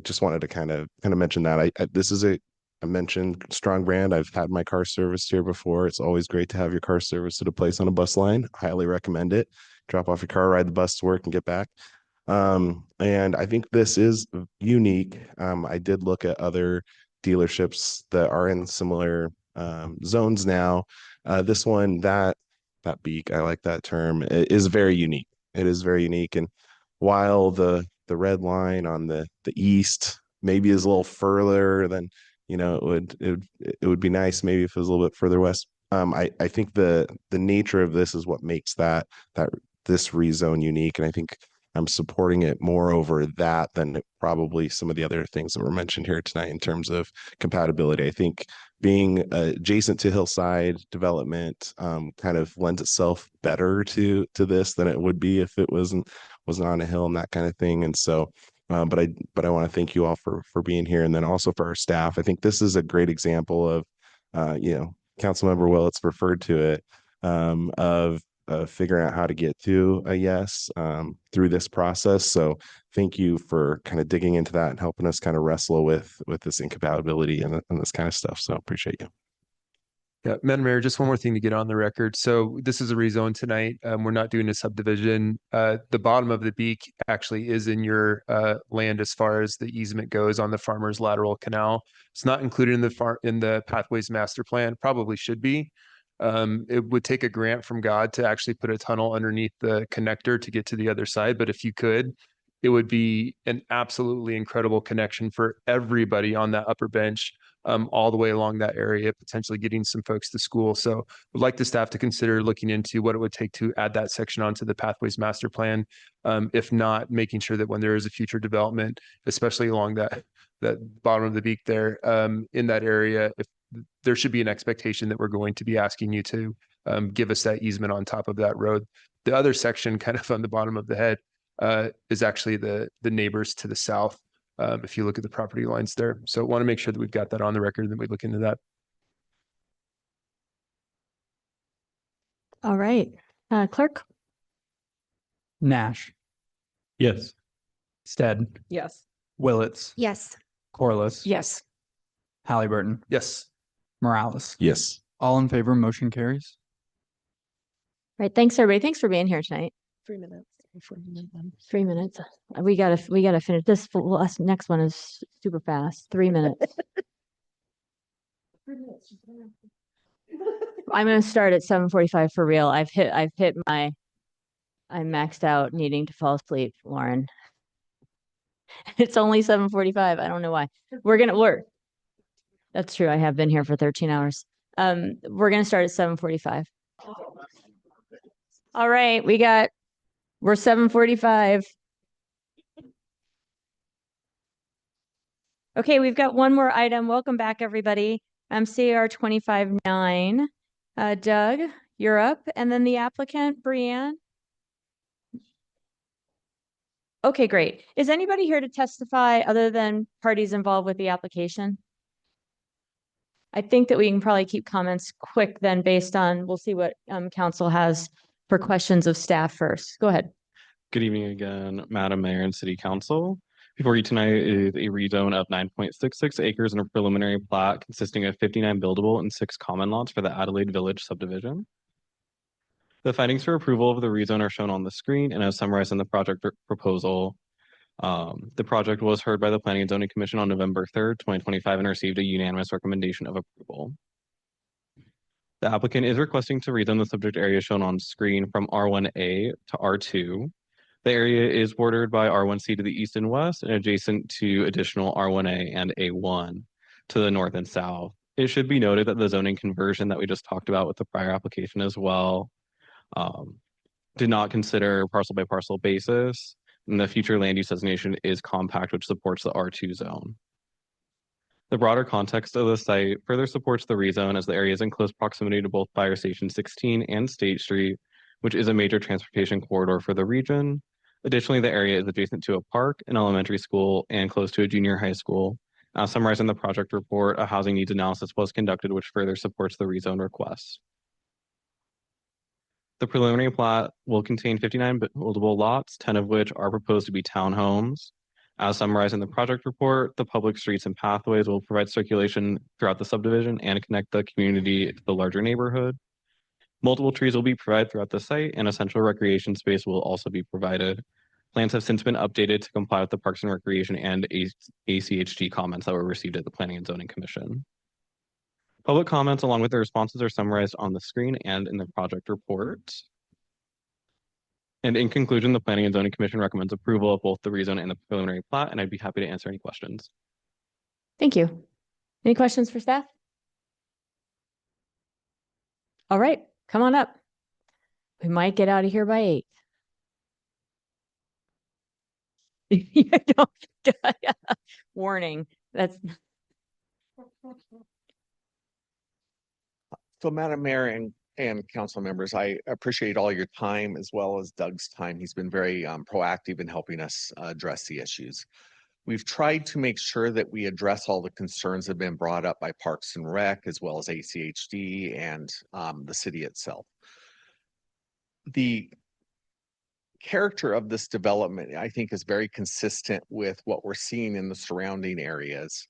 just wanted to kind of mention that this is I mentioned strong brand. I've had my car serviced here before. It's always great to have your car serviced at a place on a bus line. Highly recommend it. Drop off your car, ride the bus to work, and get back. And I think this is unique. I did look at other dealerships that are in similar zones now. This one, that beak, I like that term, is very unique. It is very unique. And while the red line on the east maybe is a little further than, it would be nice maybe if it was a little bit further west. I think the nature of this is what makes this rezone unique. And I think I'm supporting it more over that than probably some of the other things that were mentioned here tonight in terms of compatibility. I think being adjacent to hillside development kind of lends itself better to this than it would be if it wasn't on a hill and that kind of thing. And so, but I want to thank you all for being here, and then also for our staff. I think this is a great example of, Councilmember Willits referred to it, of figuring out how to get to a yes through this process. So thank you for kind of digging into that and helping us kind of wrestle with this incompatibility and this kind of stuff. So appreciate you. Yeah, Madam Mayor, just one more thing to get on the record. So this is a rezone tonight. We're not doing a subdivision. The bottom of the beak actually is in your land as far as the easement goes on the Farmers Lateral Canal. It's not included in the Pathways Master Plan. Probably should be. It would take a grant from God to actually put a tunnel underneath the connector to get to the other side. But if you could, it would be an absolutely incredible connection for everybody on that upper bench, all the way along that area, potentially getting some folks to school. So would like the staff to consider looking into what it would take to add that section onto the Pathways Master Plan. If not, making sure that when there is a future development, especially along that bottom of the beak there, in that area, if there should be an expectation that we're going to be asking you to give us that easement on top of that road. The other section kind of on the bottom of the head is actually the neighbors to the south, if you look at the property lines there. So want to make sure that we've got that on the record and that we look into that. All right. Clerk? Nash. Yes. Stead. Yes. Yes. Corliss. Yes. Halliburton. Yes. Morales. Yes. All in favor, motion carries. Right. Thanks, everybody. Thanks for being here tonight. 3 minutes. 3 minutes. We gotta finish this. Next one is super fast. 3 minutes. I'm gonna start at 7:45 for real. I'm maxed out needing to fall asleep, Lauren. It's only 7:45. I don't know why. We're That's true. I have been here for 13 hours. We're gonna start at 7:45. All right, we're 7:45. Okay, we've got one more item. Welcome back, everybody. CAR 25-9. Doug, you're up. And then the applicant, Brianne. Okay, great. Is anybody here to testify other than parties involved with the application? I think that we can probably keep comments quick then based on, we'll see what council has for questions of staff first. Go ahead. Good evening again, Madam Mayor and City Council. Before you tonight is a rezone of 9.66 acres and a preliminary plat consisting of 59 buildable and 6 common lots for the Adelaide Village subdivision. The findings for approval of the rezone are shown on the screen and as summarized in the project proposal. The project was heard by the Planning and Zoning Commission on November 3rd, 2025 and received a unanimous recommendation of approval. The applicant is requesting to rezone the subject area shown on screen from R1A to R2. The area is bordered by R1C to the east and west and adjacent to additional R1A and A1 to the north and south. It should be noted that the zoning conversion that we just talked about with the prior application as well did not consider parcel by parcel basis, and the future land use designation is compact, which supports the R2 zone. The broader context of the site further supports the rezone as the area is in close proximity to both Fire Station 16 and State Street, which is a major transportation corridor for the region. Additionally, the area is adjacent to a park, an elementary school, and close to a junior high school. Summarized in the project report, a housing needs analysis was conducted, which further supports the rezone request. The preliminary plat will contain 59 buildable lots, 10 of which are proposed to be townhomes. As summarized in the project report, the public streets and pathways will provide circulation throughout the subdivision and connect the community to the larger neighborhood. Multiple trees will be provided throughout the site, and a central recreation space will also be provided. Plans have since been updated to comply with the Parks and Recreation and ACHG comments that were received at the Planning and Zoning Commission. Public comments along with the responses are summarized on the screen and in the project report. And in conclusion, the Planning and Zoning Commission recommends approval of both the rezone and the preliminary plat, and I'd be happy to answer any questions. Thank you. Any questions for staff? All right, come on up. We might get out of here by 8. Warning. So Madam Mayor and council members, I appreciate all your time as well as Doug's time. He's been very proactive in helping us address the issues. We've tried to make sure that we address all the concerns that have been brought up by Parks and Rec as well as ACHD and the city itself. The character of this development, I think, is very consistent with what we're seeing in the surrounding areas.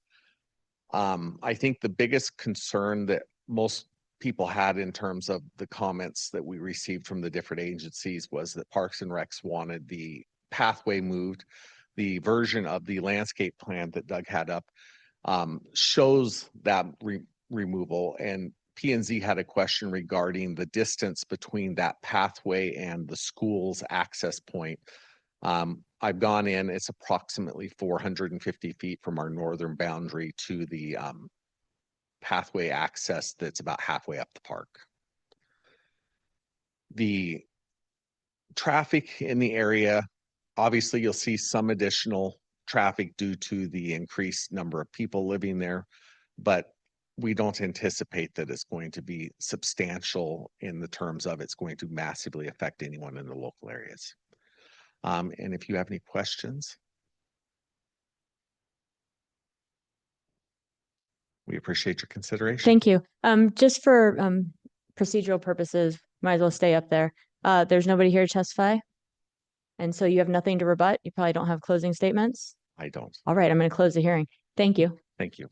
I think the biggest concern that most people had in terms of the comments that we received from the different agencies was that Parks and Recs wanted the pathway moved. The version of the landscape plan that Doug had up shows that removal, and P&Z had a question regarding the distance between that pathway and the school's access point. I've gone in, it's approximately 450 feet from our northern boundary to the pathway access that's about halfway up the park. The traffic in the area, obviously you'll see some additional traffic due to the increased number of people living there, but we don't anticipate that it's going to be substantial in the terms of it's going to massively affect anyone in the local areas. And if you have any questions, we appreciate your consideration. Thank you. Just for procedural purposes, might as well stay up there. There's nobody here to testify. And so you have nothing to rebut. You probably don't have closing statements. I don't. All right, I'm going to close the hearing. Thank you. Thank you.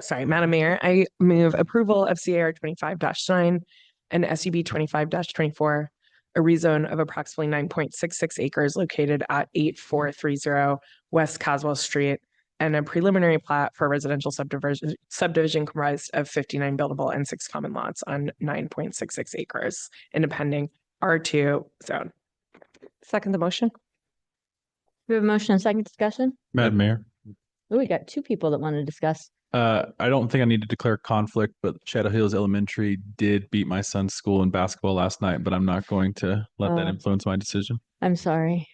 Sorry, Madam Mayor, I move approval of CAR 25-9 and SUB 25-24, a rezone of approximately 9.66 acres located at 8430 West Caswell Street, and a preliminary plat for a residential subdivision comprised of 59 buildable and 6 common lots on 9.66 acres in a pending R2 zone. Second the motion. We have a motion and second discussion. Madam Mayor. Oh, we got two people that want to discuss. I don't think I need to declare conflict, but Shadow Hills Elementary did beat my son's school in basketball last night, but I'm not going to let that influence my decision. I'm sorry.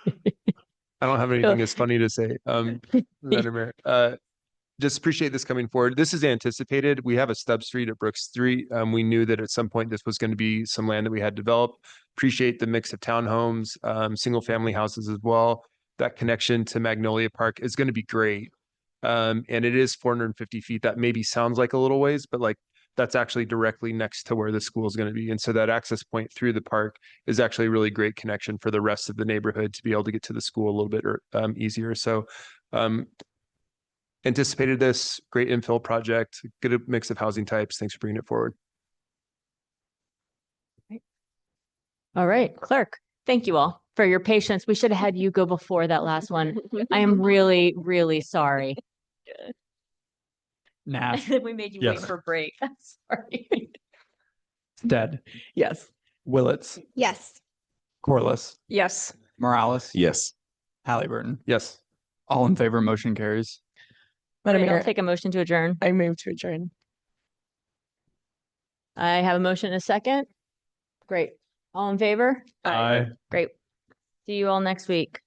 I don't have anything as funny to say. Madam Mayor, just appreciate this coming forward. This is anticipated. We have a stub street at Brook Street. We knew that at some point this was going to be some land that we had developed. Appreciate the mix of townhomes, single family houses as well. That connection to Magnolia Park is going to be great. And it is 450 feet. That maybe sounds like a little ways, but like that's actually directly next to where the school is going to be. And so that access point through the park is actually a really great connection for the rest of the neighborhood to be able to get to the school a little bit easier. So anticipated this great infill project, good mix of housing types. Thanks for bringing it forward. All right, clerk, thank you all for your patience. We should have had you go before that last one. I am really, really sorry. Nash, We made you wait Yes. for break. I'm sorry. Stead, Yes. Willits, Yes. Corliss, Yes. Morales, Yes. Halliburton. Yes. All in favor, motion carries. Madam Great, Mayor, I'll take a motion to adjourn. I move to adjourn. I have a motion and a second. Great. All in favor? Aye. Great. See you all next week.